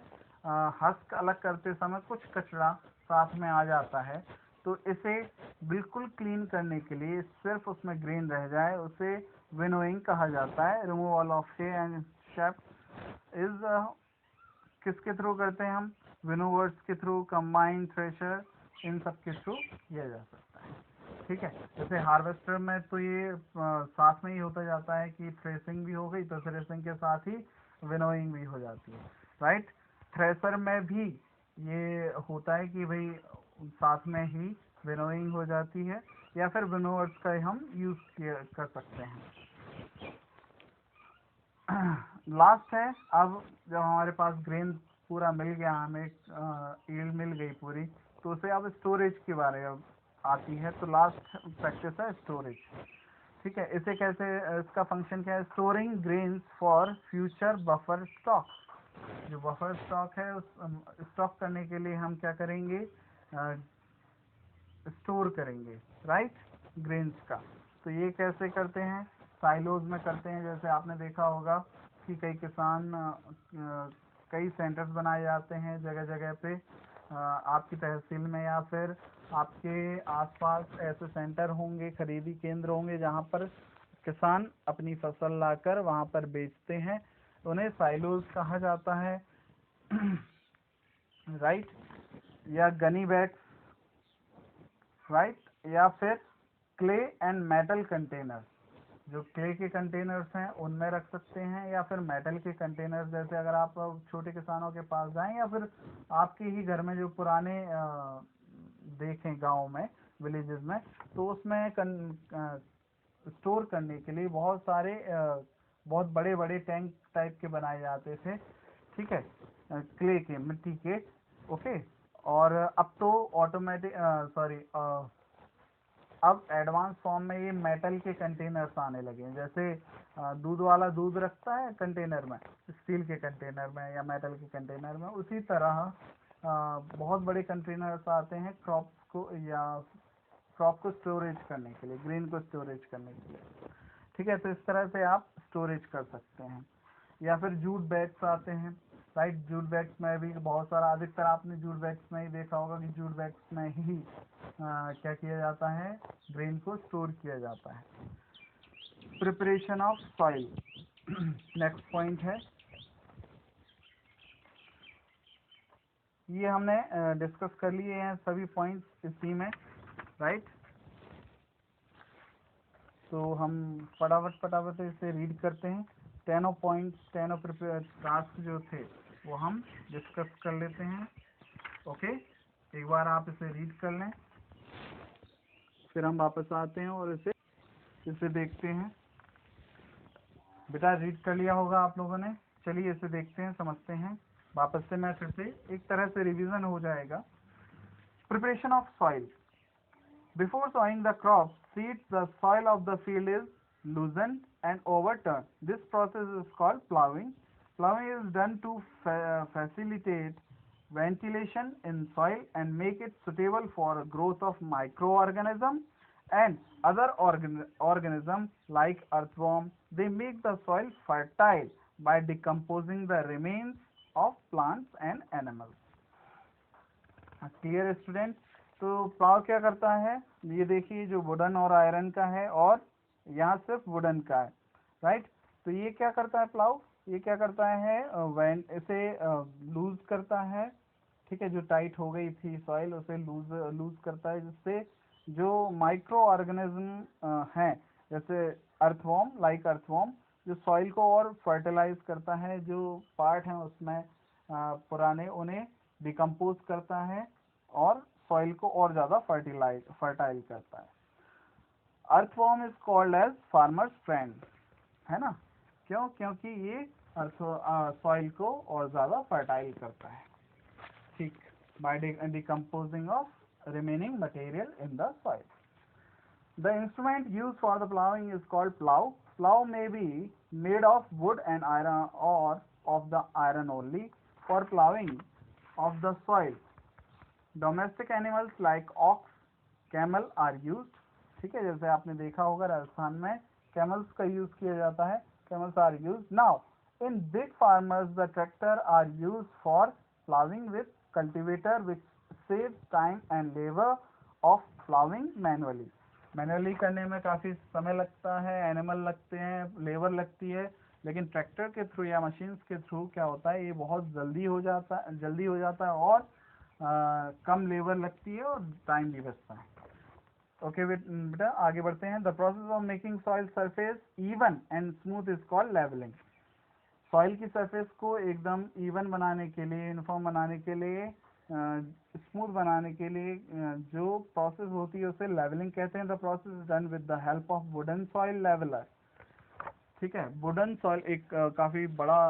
हस्क अलग करते समय कुछ कचरा साथ में आ जाता है, तो इसे बिल्कुल क्लीन करने के लिए सिर्फ उसमें ग्रेन रह जाए, उसे विनोइंग कहा जाता है। Removal of hay and chaff is किसके थ्रू करते हैं हम, विनोवर्स के थ्रू, कंबाइन, थ्रेशर, इन सब के थ्रू किया जा सकता है, ठीक है। जैसे हार्वेस्टर में तो ये साथ में ही होता जाता है कि थ्रेसिंग भी हो गई, तो थ्रेसिंग के साथ ही विनोइंग भी हो जाती है, राइट। थ्रेसर में भी ये होता है कि भाई साथ में ही विनोइंग हो जाती है, या फिर विनोवर्स का हम यूज कर सकते हैं। लास्ट है, अब जब हमारे पास ग्रेन पूरा मिल गया, हमें ईल्ड मिल गई पूरी, तो उसे अब स्टोरेज के बारे में आती है। तो लास्ट प्रैक्टिस है स्टोरेज, ठीक है। इसे कैसे, इसका फंक्शन क्या है, storing grains for future buffer stock. जो बफर स्टॉक है उस स्टॉक करने के लिए हम क्या करेंगे, स्टोर करेंगे, राइट, ग्रेन्स का। तो ये कैसे करते हैं, साइलोज में करते हैं। जैसे आपने देखा होगा कि कई किसान कई सेंटर्स बनाए जाते हैं जगह जगह पे, आपकी तहसील में या फिर आपके आसपास ऐसे सेंटर होंगे, खरीदी केंद्र होंगे, जहाँ पर किसान अपनी फसल लाकर वहाँ पर बेचते हैं, उन्हें साइलोज कहा जाता है, राइट, या गनी बैग्स, राइट, या फिर क्ले एंड मेटल कंटेनर। जो क्ले के कंटेनर्स हैं उनमें रख सकते हैं, या फिर मेटल के कंटेनर्स, जैसे अगर आप छोटे किसानों के पास जाएं, या फिर आपके ही घर में जो पुराने देखें गांव में, विलेजेस में, तो उसमें स्टोर करने के लिए बहुत सारे बहुत बड़े बड़े टैंक टाइप के बनाए जाते थे, ठीक है, क्ले के, मिट्टी के, ओके। और अब तो ऑटोमेटिक अब एडवांस फॉर्म में ये मेटल के कंटेनर्स आने लगे हैं। जैसे दूध वाला दूध रखता है कंटेनर में, स्टील के कंटेनर में या मेटल के कंटेनर में, उसी तरह बहुत बड़े कंटेनर्स आते हैं क्रॉप को स्टोरेज करने के लिए, ग्रेन को स्टोरेज करने के लिए, ठीक है। तो इस तरह से आप स्टोरेज कर सकते हैं। या फिर जूट बैग्स आते हैं, राइट, जूट बैग्स में भी बहुत सारा, अधिकतर आपने जूट बैग्स में ही देखा होगा कि जूट बैग्स में ही क्या किया जाता है, ग्रेन को स्टोर किया जाता है। Preparation of soil next point है, ये हमने डिस्कस कर लिए हैं सभी पॉइंट्स इसी में, राइट। तो हम फटाफट इसे रीड करते हैं। 10 पॉइंट्स, 10 टास्क जो थे वो हम डिस्कस कर लेते हैं, ओके। एक बार आप इसे रीड कर लें, फिर हम वापस आते हैं और इसे देखते हैं। बेटा रीड कर लिया होगा आप लोगों ने, चलिए इसे देखते हैं, समझते हैं। वापस से मैं फिर से एक तरह से रिवीजन हो जाएगा। Preparation of soil. Before sowing the crop, seeds, the soil of the field is loosened and overturned. This process is called plowing. Plowing is done to facilitate ventilation in soil and make it suitable for growth of microorganisms and other organisms like earthworm. They make the soil fertile by decomposing the remains of plants and animals. Clear student. तो plough क्या करता है, ये देखिए जो wooden और iron का है, और यहाँ सिर्फ वुडन का है, राइट। तो ये क्या करता है प्लाव, ये क्या करता है, वैन इसे लूज करता है, ठीक है, जो टाइट हो गई थी सॉइल उसे लूज करता है, जिससे जो माइक्रो ऑर्गेनिज्म हैं जैसे अर्थवॉर्म, लाइक अर्थवॉर्म, जो सॉइल को और फर्टिलाइज करता है, जो पार्ट हैं उसमें पुराने उन्हें डिकम्पोज करता है और सॉइल को और ज़्यादा फर्टाइल करता है। Earthworm is called as farmer's friend, है ना, क्यों? क्योंकि ये सॉइल को और ज़्यादा फर्टाइल करता है, ठीक, bye decomposing of remaining material in the soil. The instrument used for the plowing is called plow. Plow may be made of wood and iron or of the iron only. For plowing of the soil, domestic animals like ox, camel are used. ठीक है, जैसे आपने देखा होगा राजस्थान में camels का use किया जाता है, camels are used. Now, in big farmers, the tractor are used for plowing with cultivator, which saves time and labor of plowing manually. Manually करने में काफ़ी समय लगता है, एनिमल लगते हैं, लेबर लगती है, लेकिन ट्रैक्टर के थ्रू या मशीन्स के थ्रू क्या होता है, ये बहुत जल्दी हो जाता है और कम लेबर लगती है और टाइम भी बचता है। ओके बेटा, आगे बढ़ते हैं। The process of making soil surface even and smooth is called levelling. Soil की सरफेस को एकदम इवन बनाने के लिए, यूनिफॉर्म बनाने के लिए, स्मूथ बनाने के लिए जो प्रोसेस होती है उसे लेवलिंग कहते हैं। The process is done with the help of wooden soil leveller. ठीक है, वुडन सॉइल एक काफ़ी बड़ा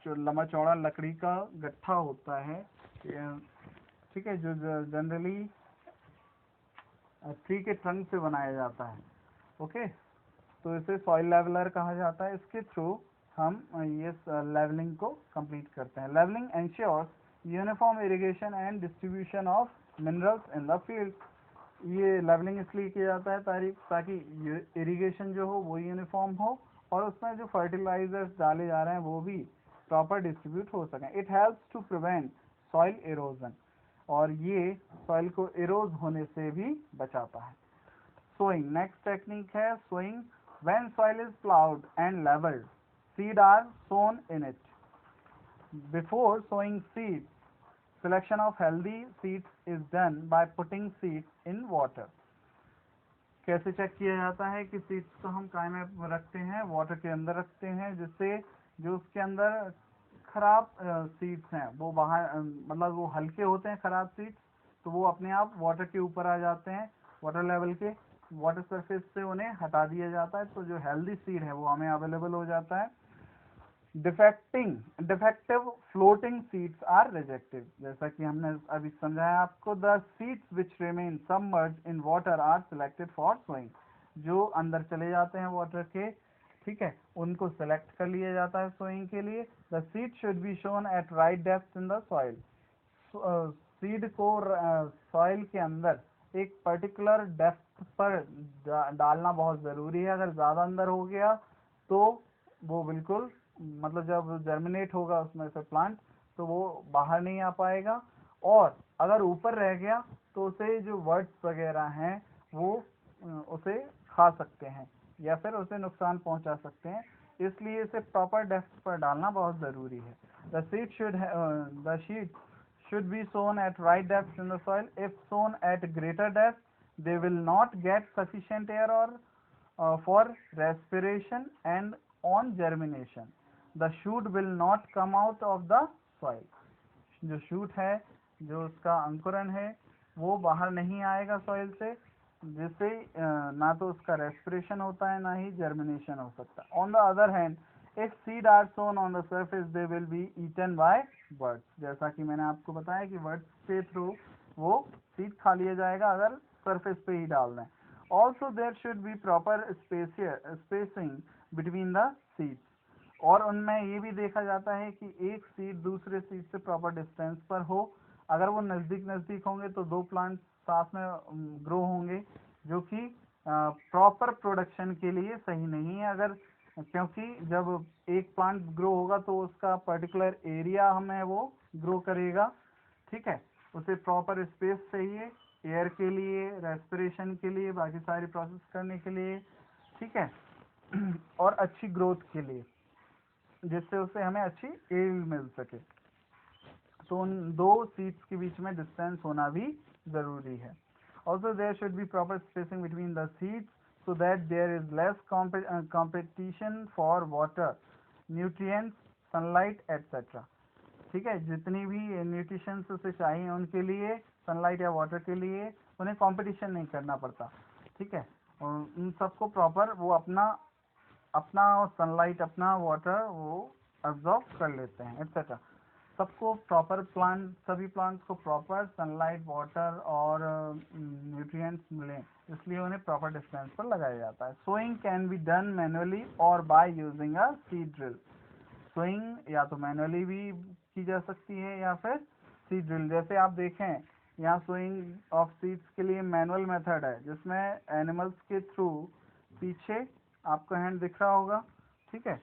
लंबा चौड़ा लकड़ी का गट्ठा होता है, ठीक है, जो जनरली ट्री के ट्रंक से बनाया जाता है। ओके, तो इसे सॉइल लेवलर कहा जाता है। इसके थ्रू हम ये लेवलिंग को कंप्लीट करते हैं। Levelling ensures uniform irrigation and distribution of minerals in the field. ये लेवलिंग इसलिए किया जाता है ताकि इरिगेशन जो हो वो यूनिफॉर्म हो और उसमें जो फर्टिलाइजर्स डाले जा रहे हैं वो भी प्रॉपर डिस्ट्रीब्यूट हो सकें। It helps to prevent soil erosion, और ये सॉइल को इरोज होने से भी बचाता है। सोइंग, नेक्स्ट टेक्निक है sowing. When soil is ploughed and levelled, seed are sown in it. Before sowing seeds, selection of healthy seeds is done by putting seeds in water. कैसे check किया जाता है कि सीड्स को हम काय में रखते हैं? वाटर के अंदर रखते हैं, जिससे जो उसके अंदर खराब सीड्स हैं वो बाहर, मतलब वो हल्के होते हैं खराब सीड्स, तो वो अपने आप वाटर के ऊपर आ जाते हैं, वाटर लेवल के वाटर सरफेस से उन्हें हटा दिया जाता है, तो जो हेल्दी सीड है वो हमें अवेलेबल हो जाता है। Defective floating seeds are rejected. जैसा कि हमने अभी समझाया आपको, the seeds which remain submerge in water are selected for sowing. जो अंदर चले जाते हैं वाटर के, ठीक है, उनको सेलेक्ट कर लिया जाता है सोइंग के लिए। The seed should be sown at right depth in the soil. Seed को सॉइल के अंदर एक पर्टिकुलर डेप्थ पर डालना बहुत ज़रूरी है। अगर ज़्यादा अंदर हो गया तो वो बिल्कुल, मतलब जब जर्मिनेट होगा उसमें से प्लांट, तो वो बाहर नहीं आ पाएगा, और अगर ऊपर रह गया तो उसे जो वर्ड्स वगैरह हैं वो उसे खा सकते हैं या फिर उसे नुकसान पहुंचा सकते हैं, इसलिए इसे प्रॉपर डेप्थ पर डालना बहुत ज़रूरी है। The seed should be sown at right depth in the soil. If sown at greater depth, they will not get sufficient air or for respiration and on germination. The shoot will not come out of the soil. जो shoot है, जो उसका अंकुरन है, वो बाहर नहीं आएगा सॉइल से, जिससे ना तो उसका रेस्पिरेशन होता है ना ही जर्मिनेशन हो सकता है। On the other hand, if seed are sown on the surface, they will be eaten by birds. जैसा कि मैंने आपको बताया कि बर्ड्स के थ्रू वो सीड खा लिया जाएगा अगर सरफेस पे ही डाल दें। Also there should be proper spacing between the seeds, और उनमें ये भी देखा जाता है कि एक सीड दूसरे सीड से प्रॉपर डिस्टेंस पर हो। अगर वो नज़दीक होंगे तो दो प्लांट साथ में ग्रो होंगे, जो कि प्रॉपर प्रोडक्शन के लिए सही नहीं है। अगर, क्योंकि जब एक प्लांट ग्रो होगा तो उसका पर्टिकुलर एरिया हमें वो ग्रो करेगा, ठीक है, उसे प्रॉपर स्पेस चाहिए एयर के लिए, रेस्पिरेशन के लिए, बाकी सारी प्रोसेस करने के लिए, ठीक है, और अच्छी ग्रोथ के लिए। जिससे उसे हमें अच्छी यील्ड मिल सके। तो उन दो सीड्स के बीच में डिस्टेंस होना भी जरूरी है। Also there should be proper spacing between the seeds so that there is less competition for water, nutrients, sunlight, etc. ठीक है, जितनी भी न्यूट्रिशंस उसे चाहिए उनके लिए, सनलाइट या वाटर के लिए, उन्हें कंपटीशन नहीं करना पड़ता। ठीक है, और उन सबको प्रॉपर वो अपना सनलाइट, अपना वाटर वो अब्जॉर्ब कर लेते हैं, एक्सेट्रा। सबको प्रॉपर सभी प्लांट्स को प्रॉपर सनलाइट, वाटर और न्यूट्रिएंट्स मिलें, इसलिए उन्हें प्रॉपर डिस्टेंस पर लगाया जाता है। Sowing can be done manually और by using a seed drill. Sowing या तो मैनुअली भी की जा सकती है या फिर सीड ड्रिल। जैसे आप देखें यहाँ सोइंग ऑफ सीड्स के लिए मैनुअल मेथड है, जिसमें एनिमल्स के थ्रू, पीछे आपको हैंड दिख रहा होगा, ठीक है।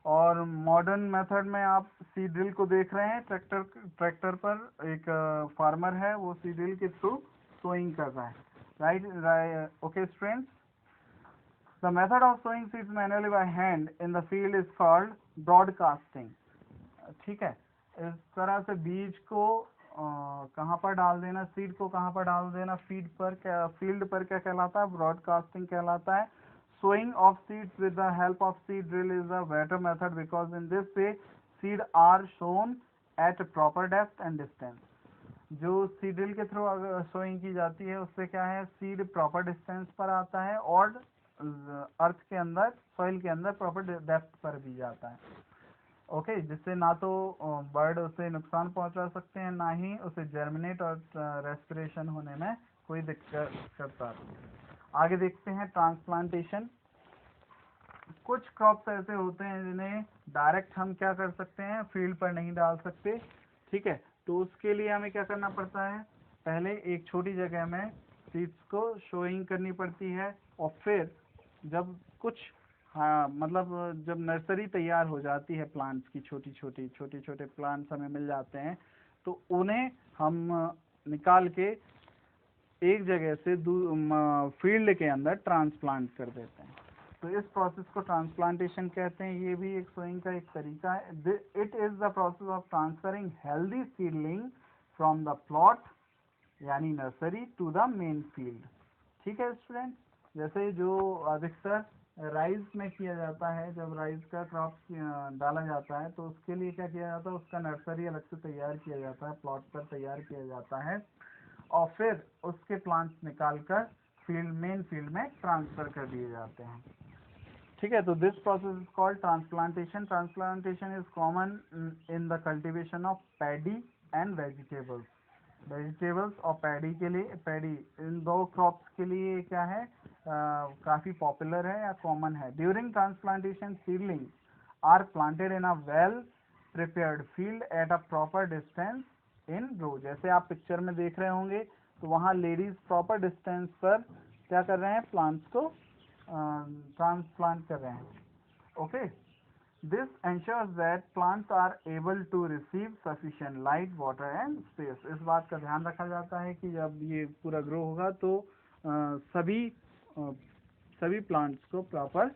और मॉडर्न मेथड में आप सीड ड्रिल को देख रहे हैं, ट्रैक्टर पर एक फार्मर है, वो सीड ड्रिल के थ्रू सोइंग कर रहा है, right. Okay students, the method of sowing seeds manually by hand in the field is called broadcasting. ठीक है, इस तरह से बीज को कहाँ पर डाल देना, सीड को कहाँ पर डाल देना, फील्ड पर क्या कहलाता है, ब्रॉडकास्टिंग कहलाता है। Sowing of seeds with the help of seed drill is a better method because in this way seed are sown at proper depth and distance. जो सीड ड्रिल के थ्रू सोइंग की जाती है उससे क्या है, सीड प्रॉपर डिस्टेंस पर आता है और अर्थ के अंदर, सॉइल के अंदर प्रॉपर डेप्थ पर भी जाता है। ओके, जिससे ना तो बर्ड उसे नुकसान पहुंचा सकते हैं, ना ही उसे जर्मिनेट और रेस्पिरेशन होने में कोई दिक्कत करता है। आगे देखते हैं ट्रांसप्लांटेशन। कुछ क्रॉप्स ऐसे होते हैं जिन्हें डायरेक्ट हम क्या कर सकते हैं, फील्ड पर नहीं डाल सकते। ठीक है, तो उसके लिए हमें क्या करना पड़ता है, पहले एक छोटी जगह में सीड्स को शोइंग करनी पड़ती है, और फिर जब कुछ मतलब जब नर्सरी तैयार हो जाती है प्लांट्स की, छोटे छोटे प्लांट्स हमें मिल जाते हैं, तो उन्हें हम निकाल के एक जगह से फील्ड के अंदर ट्रांसप्लांट कर देते हैं। तो इस प्रोसेस को ट्रांसप्लांटेशन कहते हैं। ये भी एक सोइंग का एक तरीका है। It is the process of transferring healthy seedling from the plot यानी nursery to the main field. ठीक है स्टूडेंट, जैसे जो अधिकतर राइस में किया जाता है, जब राइस का क्रॉप डाला जाता है तो उसके लिए क्या किया जाता है, उसका नर्सरी अलग से तैयार किया जाता है, प्लॉट पर तैयार किया जाता है, और फिर उसके प्लांट्स निकालकर मेन फील्ड में ट्रांसफर कर दिए जाते हैं। ठीक है, तो this process is called transplantation. Transplantation is common in the cultivation of paddy and vegetables और पैडी के लिए, पैडी इन दो क्रॉप्स के लिए क्या है, काफी पॉपुलर है या कॉमन है। During transplantation seedling are planted in a well prepared field at a proper distance in row. जैसे आप पिक्चर में देख रहे होंगे, तो वहाँ लेडीज प्रॉपर डिस्टेंस पर क्या कर रहे हैं, प्लांट्स को ट्रांसप्लांट कर रहे हैं। Okay, this ensures that plants are able to receive sufficient light, water and space. इस बात का ध्यान रखा जाता है कि जब ये पूरा ग्रो होगा तो सभी प्लांट्स को प्रॉपर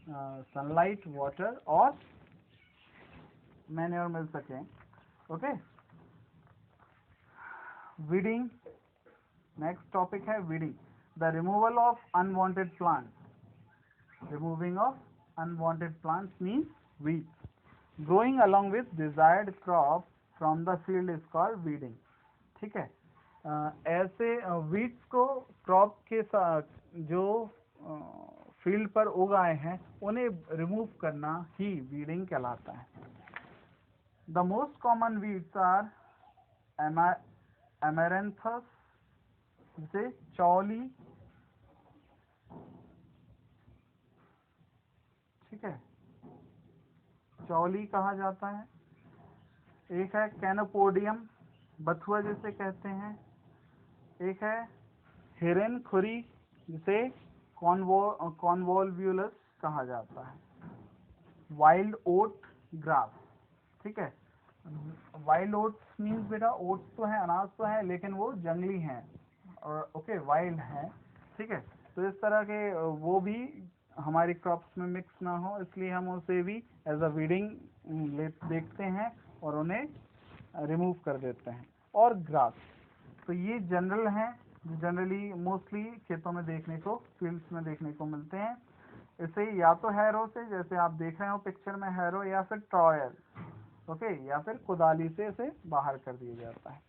सनलाइट, वाटर और मैन्योर मिल सके। ओके, वीडिंग, नेक्स्ट टॉपिक है weeding, the removal of unwanted plants. Removing of unwanted plants means weeds. Growing along with desired crop from the field is called weeding. ठीक है, ऐसे weeds को crop के साथ जो फील्ड पर उगाए हैं उन्हें रिमूव करना ही weeding कहलाता है। The most common weeds are amaranthus, जैसे चौली, ठीक है, चौली कहा जाता है। एक है कैनोपोडियम, बथुआ जिसे कहते हैं। एक है हिरन खुरी, जिसे कॉन्वोल्व्यूलस कहा जाता है। वाइल्ड ओट ग्रास, ठीक है, वाइल्ड ओट्स मीन्स बेटा ओट्स तो है, अनाज तो है, लेकिन वो जंगली हैं और ओके वाइल्ड हैं। ठीक है, तो इस तरह के वो भी हमारी क्रॉप्स में मिक्स ना हो, इसलिए हम उसे भी एज अ वीडिंग देखते हैं और उन्हें रिमूव कर देते हैं। और ग्रास, तो ये जनरल हैं जो जनरली मोस्टली खेतों में देखने को, फील्ड्स में देखने को मिलते हैं। इसे या तो हैरो से, जैसे आप देख रहे हो पिक्चर में हैरो, या फिर ट्रॉयर, ओके, या फिर कुदाली से इसे बाहर कर दिया जाता है।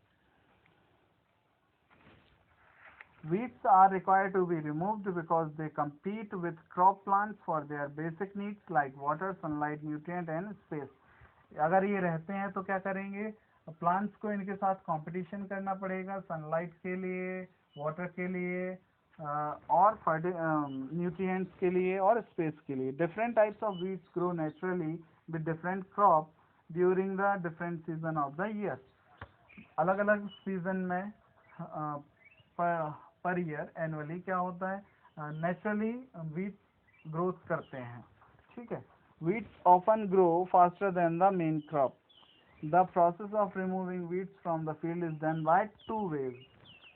Weeds are required to be removed because they compete with crop plants for their basic needs like water, sunlight, nutrient and space. अगर ये रहते हैं तो क्या करेंगे, प्लांट्स को इनके साथ कंपटीशन करना पड़ेगा सनलाइट के लिए, वाटर के लिए, और न्यूट्रिएंट्स के लिए और स्पेस के लिए। Different types of weeds grow naturally with different crop during the different season of the year. अलग अलग सीजन में पर ईयर एनुअली क्या होता है, नेचुरली वीड्स ग्रोथ करते हैं। ठीक है, weeds often grow faster than the main crop. The process of removing weeds from the field is done by 2 ways।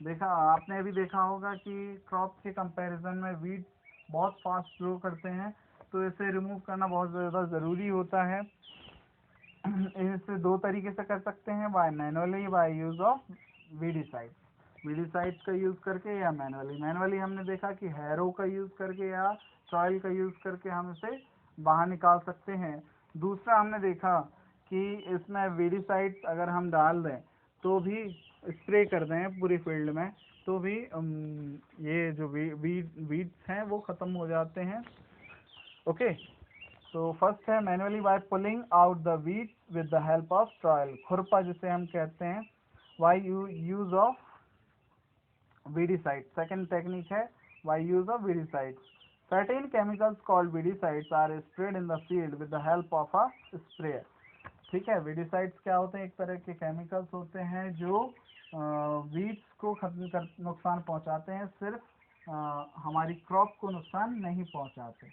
देखा, आपने अभी देखा होगा कि क्रॉप के कंपैरिजन में वीड्स बहुत फास्ट ग्रो करते हैं, तो इसे रिमूव करना बहुत ज़्यादा ज़रूरी होता है। इसे 2 तरीके से कर सकते हैं, by manually, by use of weedicide. Weedicide का यूज़ करके या मैनुअली हमने देखा कि हैरो का यूज़ करके या सॉइल का यूज़ करके हम इसे बाहर निकाल सकते हैं। दूसरा हमने देखा कि इसमें वीडिसाइड अगर हम डाल दें तो भी, स्प्रे कर दें पूरी फील्ड में, तो भी ये जो वीड्स हैं वो ख़त्म हो जाते हैं। ओके, तो फर्स्ट है manually by pulling out the weeds with the help of soil, खुरपा जिसे हम कहते हैं, by use of weedicide। Second technique है by use of weedicides। Certain chemicals called weedicides are sprayed in the field with the help of a sprayer। ठीक है, weedicides क्या होते हैं, एक तरह के केमिकल्स होते हैं जो वीड्स को खत्म कर नुकसान पहुंचाते हैं, सिर्फ हमारी क्रॉप को नुकसान नहीं पहुंचाते।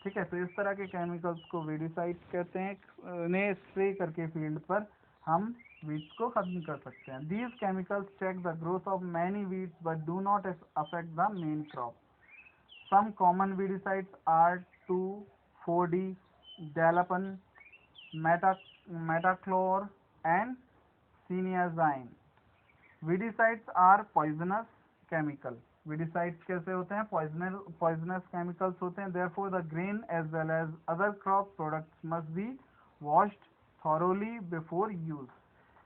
ठीक है, तो इस तरह के केमिकल्स को weedicides कहते हैं। उन्हें स्प्रे करके फील्ड पर हम वीड्स को खत्म कर सकते हैं। These chemicals check the growth of many weeds but do not affect the main crop। Some common weedicides are 2,4-D, Dalapan, Metachlor and Cyniazine। Weedicides are poisonous chemical। Weedicides कैसे होते हैं, poisonous chemicals होते हैं। Therefore the grain as well as other crop products must be washed thoroughly before use।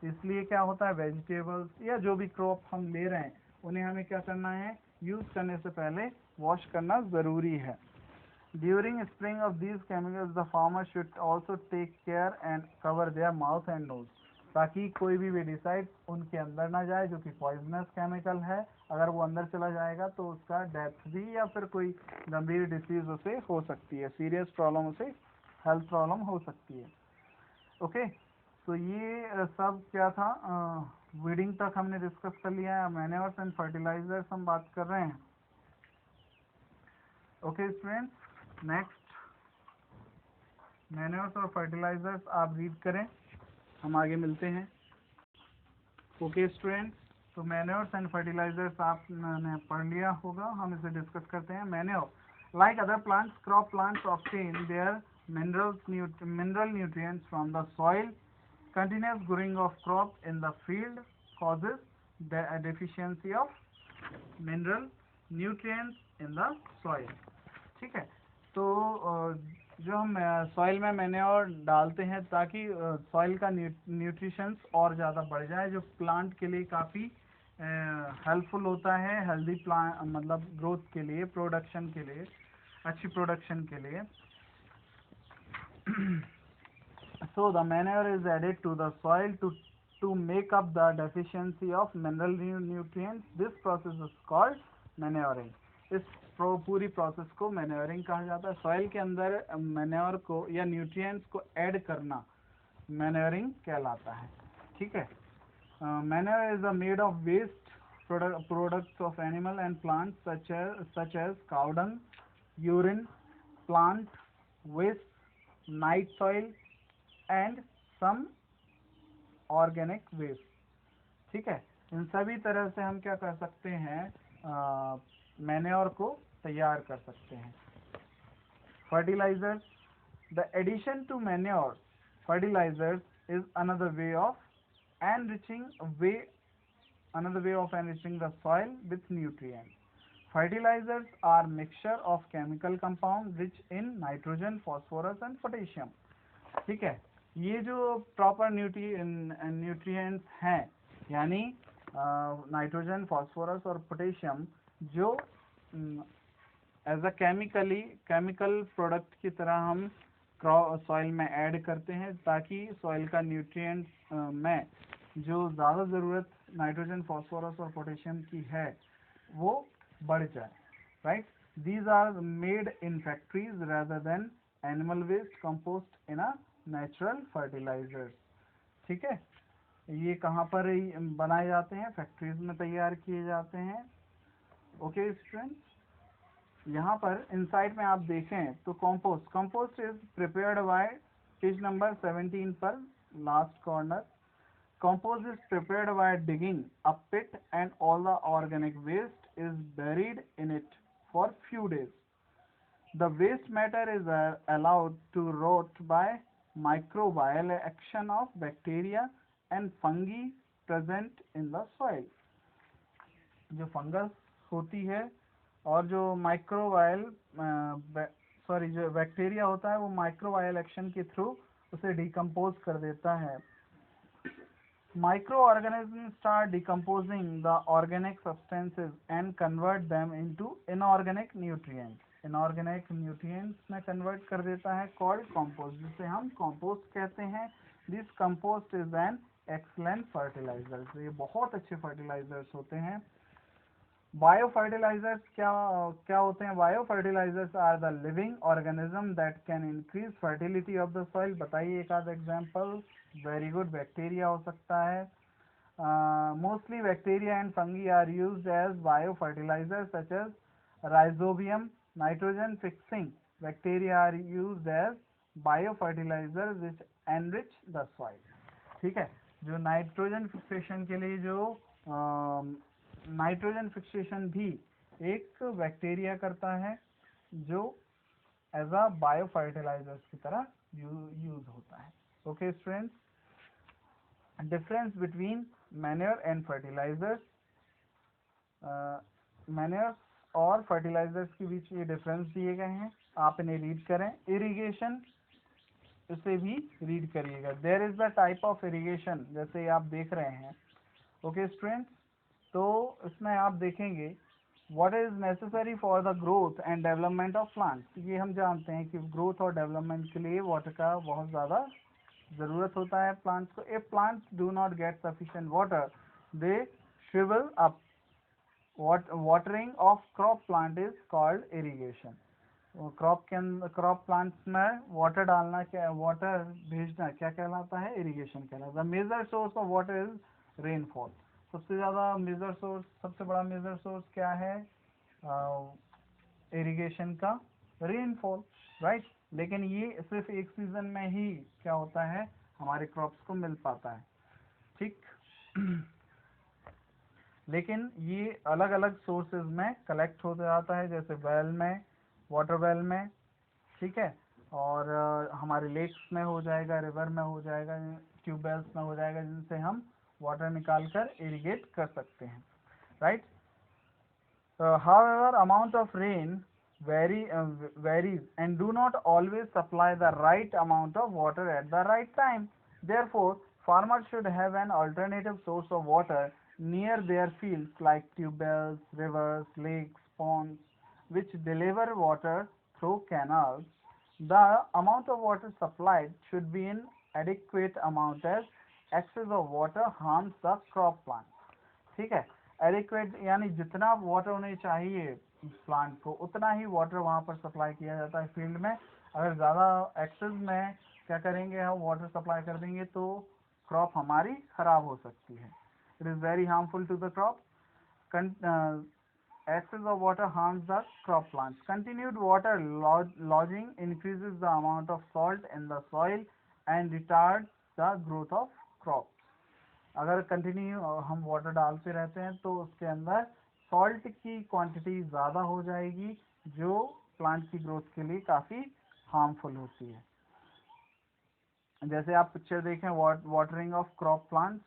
इसलिए क्या होता है, vegetables या जो भी क्रॉप हम ले रहे हैं उन्हें हमें क्या करना है, यूज़ करने से पहले वॉश करना ज़रूरी है। During spraying of these chemicals the farmer should also take care and cover their mouth and nose, ताकि कोई भी वेडिसाइड उनके अंदर ना जाए जो कि पॉइजनस केमिकल है। अगर वो अंदर चला जाएगा तो उसका डेथ भी या फिर कोई गंभीर डिसीज उसे हो सकती है, सीरियस प्रॉब्लम उसे, हेल्थ प्रॉब्लम हो सकती है। ओके, तो ये सब क्या था, वीडिंग तक हमने डिस्कस कर लिया है। मैन्योर्स एंड फर्टिलाइजर्स हम बात कर रहे हैं। ओके स्टूडेंट्स, नेक्स्ट मैन्योर्स और फर्टिलाइजर्स आप रीड करें, हम आगे मिलते हैं। ओके स्टूडेंट्स, तो मैन्योर्स एंड फर्टिलाइजर्स आपने पढ़ लिया होगा, हम इसे डिस्कस करते हैं। Manure, like other plants, crop plants obtain their mineral nutrients from the soil। Continuous growing of crop in the field causes the deficiency of mineral nutrients in the soil। ठीक है, तो जो हम सॉइल में manure डालते हैं ताकि soil का न्यूट्रिशंस और ज़्यादा बढ़ जाए, जो प्लांट के लिए काफ़ी हेल्पफुल होता है, हेल्दी प्लांट मतलब ग्रोथ के लिए, प्रोडक्शन के लिए, अच्छी प्रोडक्शन के लिए। So the manure is added to the soil to make up the deficiency of mineral nutrients। This process is called manuring। इस पूरी प्रोसेस को मैन्योरिंग कहा जाता है। सॉइल के अंदर मैन्योर को या न्यूट्रिएंट्स को ऐड करना मैन्योरिंग कहलाता है। ठीक है, manure is a made of waste products of animal and plants such as cow dung, urine, plant waste, night soil and some organic waste. ठीक है, इन सभी तरह से हम क्या कर सकते हैं, मैन्योर को तैयार कर सकते हैं। Fertilizer, the addition to manure fertilizers is another way of enriching the soil with nutrients. Fertilizers are mixture of chemical compound rich in nitrogen, phosphorus and potassium. ठीक है, ये जो प्रॉपर न्यूट्रिएंट्स हैं, यानी नाइट्रोजन, फास्फोरस और potassium, जो as a chemical product की तरह हम सॉइल में ऐड करते हैं, ताकि सॉइल का न्यूट्रिएंट्स में जो ज़्यादा ज़रूरत नाइट्रोजन, फास्फोरस और पोटेशियम की है वो बढ़ जाए, right. These are made in factories rather than animal waste compost in a natural fertilizers. ठीक है, ये कहाँ पर बनाए जाते हैं? फैक्ट्रीज में तैयार किए जाते हैं. ओके स्टूडेंट्स, यहाँ पर इनसाइड में आप देखें तो compost is prepared by page number 17 पर last corner. Compost is prepared by digging a pit and all the organic waste is buried in it for few days. The waste matter is allowed to rot by microbial action of bacteria and fungi present in the soil. जो fungus होती है और जो जो bacteria होता है, वो microbial action के थ्रू उसे डिकम्पोज कर देता है. Microorganisms start decomposing the organic substances and convert them into inorganic nutrients. Inorganic nutrients में convert कर देता है, called compost, जिसे हम compost कहते हैं. This compost is an excellent fertilizer. ये बहुत अच्छे fertilizers होते हैं. Biofertilizers क्या होते हैं? Biofertilizers are the living organism that can increase fertility of the soil. बताइए एक आध एग्जाम्पल. वेरी गुड, बैक्टीरिया हो सकता है. Mostly bacteria and fungi are used as biofertilizer such as rhizobium. Nitrogen fixing bacteria are used as biofertilizer which enrich the soil. ठीक है, जो nitrogen fixation के लिए जो नाइट्रोजन फिक्सेशन भी एक बैक्टीरिया करता है, जो एज अ बायोफर्टिलाइजर्स की तरह यूज होता है. Okay students, difference between manure and fertilizers. Manure और फर्टिलाइजर्स के बीच ये डिफरेंस दिए गए हैं, आप इन्हें रीड करें. इरिगेशन, इसे भी रीड करिएगा. There is the type of irrigation, जैसे आप देख रहे हैं. ओके स्टूडेंट्स, तो इसमें आप देखेंगे what is necessary for the growth and development of plants. ये हम जानते हैं कि ग्रोथ और डेवलपमेंट के लिए वाटर का बहुत ज़्यादा ज़रूरत होता है प्लांट्स को. If plants do not get sufficient water, they shrivel up. Watering of crop plant is called irrigation. Crop plants में वाटर डालना, क्या वाटर भेजना, क्या कहलाता है? इरिगेशन कहलाता है. Major source of water is rainfall. सबसे बड़ा मेजर सोर्स क्या है इरिगेशन का? Rainfall, right. लेकिन ये सिर्फ एक सीजन में ही क्या होता है, हमारे क्रॉप्स को मिल पाता है. ठीक. लेकिन ये अलग अलग सोर्सेज में कलेक्ट होता जाता है, जैसे वेल में, वाटर वेल में. ठीक है, और हमारे लेक्स में हो जाएगा, रिवर में हो जाएगा, ट्यूबवेल्स में हो जाएगा, जिनसे हम वाटर निकालकर इरिगेट कर सकते हैं, right. However, amount of rain varies and do not always supply the right amount of water at the right time. Therefore, farmers should have an alternative source of water near their fields like tubewells, rivers, lakes, ponds, which deliver water through canals. The amount of water supplied should be in adequate amount as excess of water harms the crop plant. ठीक है, adequate यानी जितना water उन्हें चाहिए plant को, उतना ही water वहाँ पर सप्लाई किया जाता है फील्ड में. अगर ज़्यादा एक्सेस में क्या करेंगे, हम वाटर सप्लाई कर देंगे तो क्रॉप हमारी खराब हो सकती है. It is very harmful to the crop. excess of water harms the crop plants. Continued water lodging increases the amount of salt in the soil and retards the growth of crops. अगर continue हम water डालते रहते हैं तो उसके अंदर salt की quantity ज़्यादा हो जाएगी, जो प्लांट की ग्रोथ के लिए काफ़ी हार्मफुल होती है. जैसे आप पिक्चर देखें, वाटरिंग ऑफ क्रॉप प्लांट्स,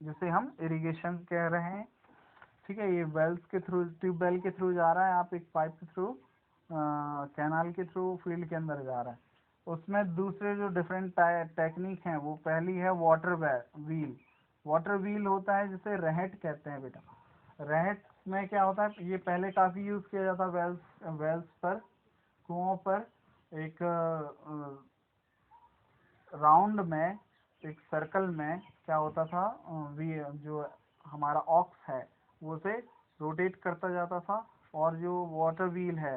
जिसे हम इरिगेशन कह रहे हैं। ठीक है, ये वेल्स के थ्रू, ट्यूबवेल के थ्रू जा रहा है, आप एक पाइप के थ्रू, कैनाल के थ्रू फील्ड के अंदर जा रहा है। उसमें दूसरे जो डिफरेंट टेक्निक हैं, वो पहली है वाटर व्हील। वाटर व्हील होता है जिसे रहट कहते हैं बेटा। रहट में क्या होता है, ये पहले काफ़ी यूज़ किया जाता है वेल्स पर, कुओं पर। एक राउंड में, एक सर्कल में क्या होता था, जो हमारा ऑक्स है वो उसे रोटेट करता जाता था, और जो वाटर व्हील है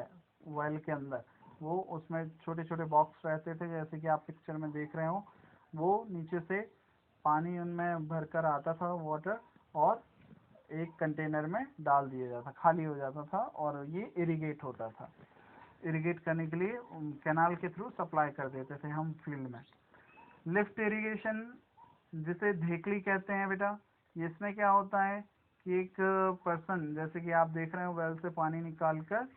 वेल के अंदर, वो उसमें छोटे छोटे बॉक्स रहते थे, जैसे कि आप पिक्चर में देख रहे हो। वो नीचे से पानी उनमें भरकर आता था वाटर, और एक कंटेनर में डाल दिया जाता, खाली हो जाता था, और ये इरिगेट होता था। इरिगेट करने के लिए कैनाल के थ्रू सप्लाई कर देते थे हम फील्ड में। लिफ्ट इरिगेशन, जिसे धेकली कहते हैं बेटा, इसमें क्या होता है कि एक पर्सन, जैसे कि आप देख रहे हो, वेल से पानी निकाल कर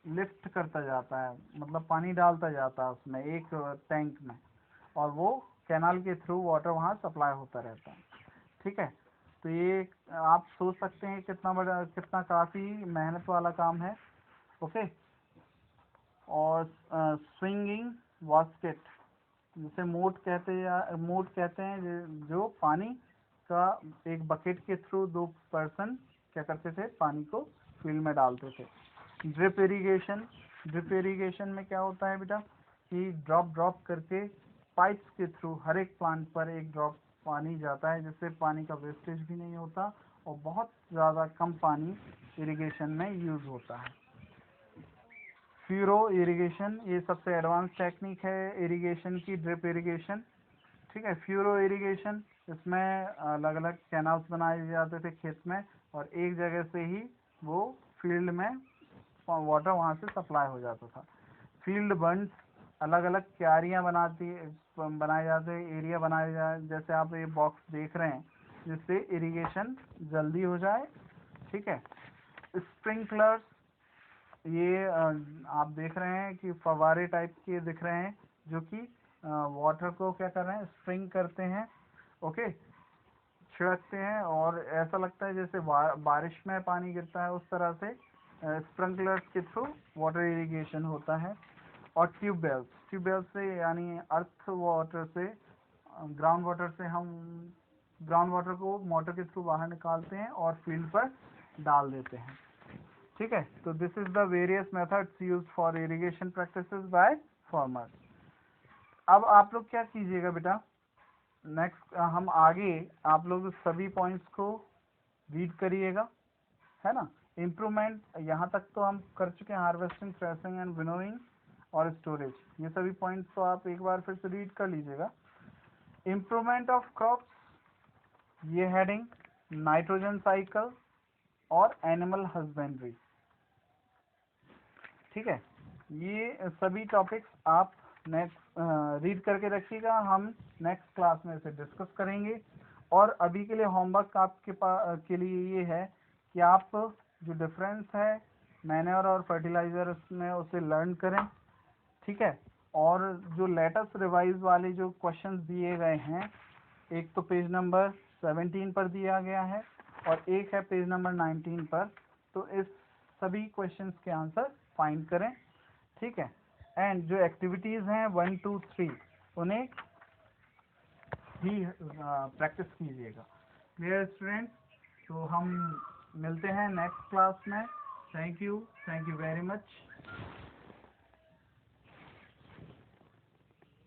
लिफ्ट करता जाता है, मतलब पानी डालता जाता है उसमें एक टैंक में, और वो कैनाल के थ्रू वाटर वहाँ सप्लाई होता रहता है। ठीक है, तो ये आप सोच सकते हैं कितना बड़ा, कितना काफ़ी मेहनत वाला काम है। ओके, और स्विंगिंग बास्केट, जिसे मोट कहते हैं, जो पानी का एक बकेट के थ्रू दो पर्सन क्या करते थे, पानी को फील्ड में डालते थे। ड्रिप इरिगेशन, ड्रिप इरिगेशन में क्या होता है बेटा कि ड्रॉप ड्रॉप करके पाइप्स के थ्रू हर एक प्लांट पर एक ड्रॉप पानी जाता है, जिससे पानी का वेस्टेज भी नहीं होता, और बहुत ज़्यादा कम पानी इरिगेशन में यूज़ होता है। फ्यूरो इरिगेशन, ये सबसे एडवांस टेक्निक है इरिगेशन की, ड्रिप इरिगेशन। ठीक है, फ्यूरो इरिगेशन, इसमें अलग अलग कैनाल्स बनाए जाते थे खेत में, और एक जगह से ही वो फील्ड में वाटर वहाँ से सप्लाई हो जाता था। फील्ड बंड्स, अलग अलग क्यारियाँ बनाए जाते, एरिया बनाए जाए, जैसे आप ये बॉक्स देख रहे हैं, जिससे इरिगेशन जल्दी हो जाए। ठीक है, स्प्रिंकलर्स, ये आप देख रहे हैं कि फव्वारे टाइप के दिख रहे हैं, जो कि वाटर को क्या कर रहे हैं, स्प्रिंग करते हैं। ओके, छिड़कते हैं, और ऐसा लगता है जैसे बारिश में पानी गिरता है, उस तरह से स्प्रिंकलर्स के थ्रू वाटर इरिगेशन होता है। और ट्यूबवेल्स से, यानी अर्थ वाटर से, ग्राउंड वाटर से हम ग्राउंड वाटर को मोटर के थ्रू बाहर निकालते हैं और फील्ड पर डाल देते हैं। ठीक है, तो this is the various methods use for irrigation practices by farmers. अब आप लोग क्या कीजिएगा बेटा, नेक्स्ट हम आगे, आप लोग सभी पॉइंट्स को रीड करिएगा, है ना। इम्प्रूवमेंट, यहाँ तक तो हम कर चुके हैं, हार्वेस्टिंग, थ्रेशिंग एंड विनोइंग और स्टोरेज, ये सभी पॉइंट्स तो आप एक बार फिर से रीड कर लीजिएगा। इम्प्रूवमेंट ऑफ क्रॉप्स, ये हेडिंग, नाइट्रोजन साइकिल और एनिमल हस्बेंड्री। ठीक है, ये सभी टॉपिक्स आप नेक्स्ट रीड करके रखिएगा, हम नेक्स्ट क्लास में इसे डिस्कस करेंगे। और अभी के लिए होमवर्क आपके पास के लिए ये है कि आप जो डिफरेंस है मैन्योर और फर्टिलाइजर में, उसे लर्न करें। ठीक है, और जो लेटेस्ट रिवाइज वाले जो क्वेश्चंस दिए गए हैं, एक तो पेज नंबर 17 पर दिया गया है, और एक है पेज नंबर 19 पर, तो इस सभी क्वेश्चंस के आंसर फाइंड करें। ठीक है, एंड जो एक्टिविटीज़ हैं 1, 2, 3, उन्हें भी प्रैक्टिस कीजिएगा। क्लियर स्टूडेंट्स, तो हम मिलते हैं नेक्स्ट क्लास में। Thank you very much.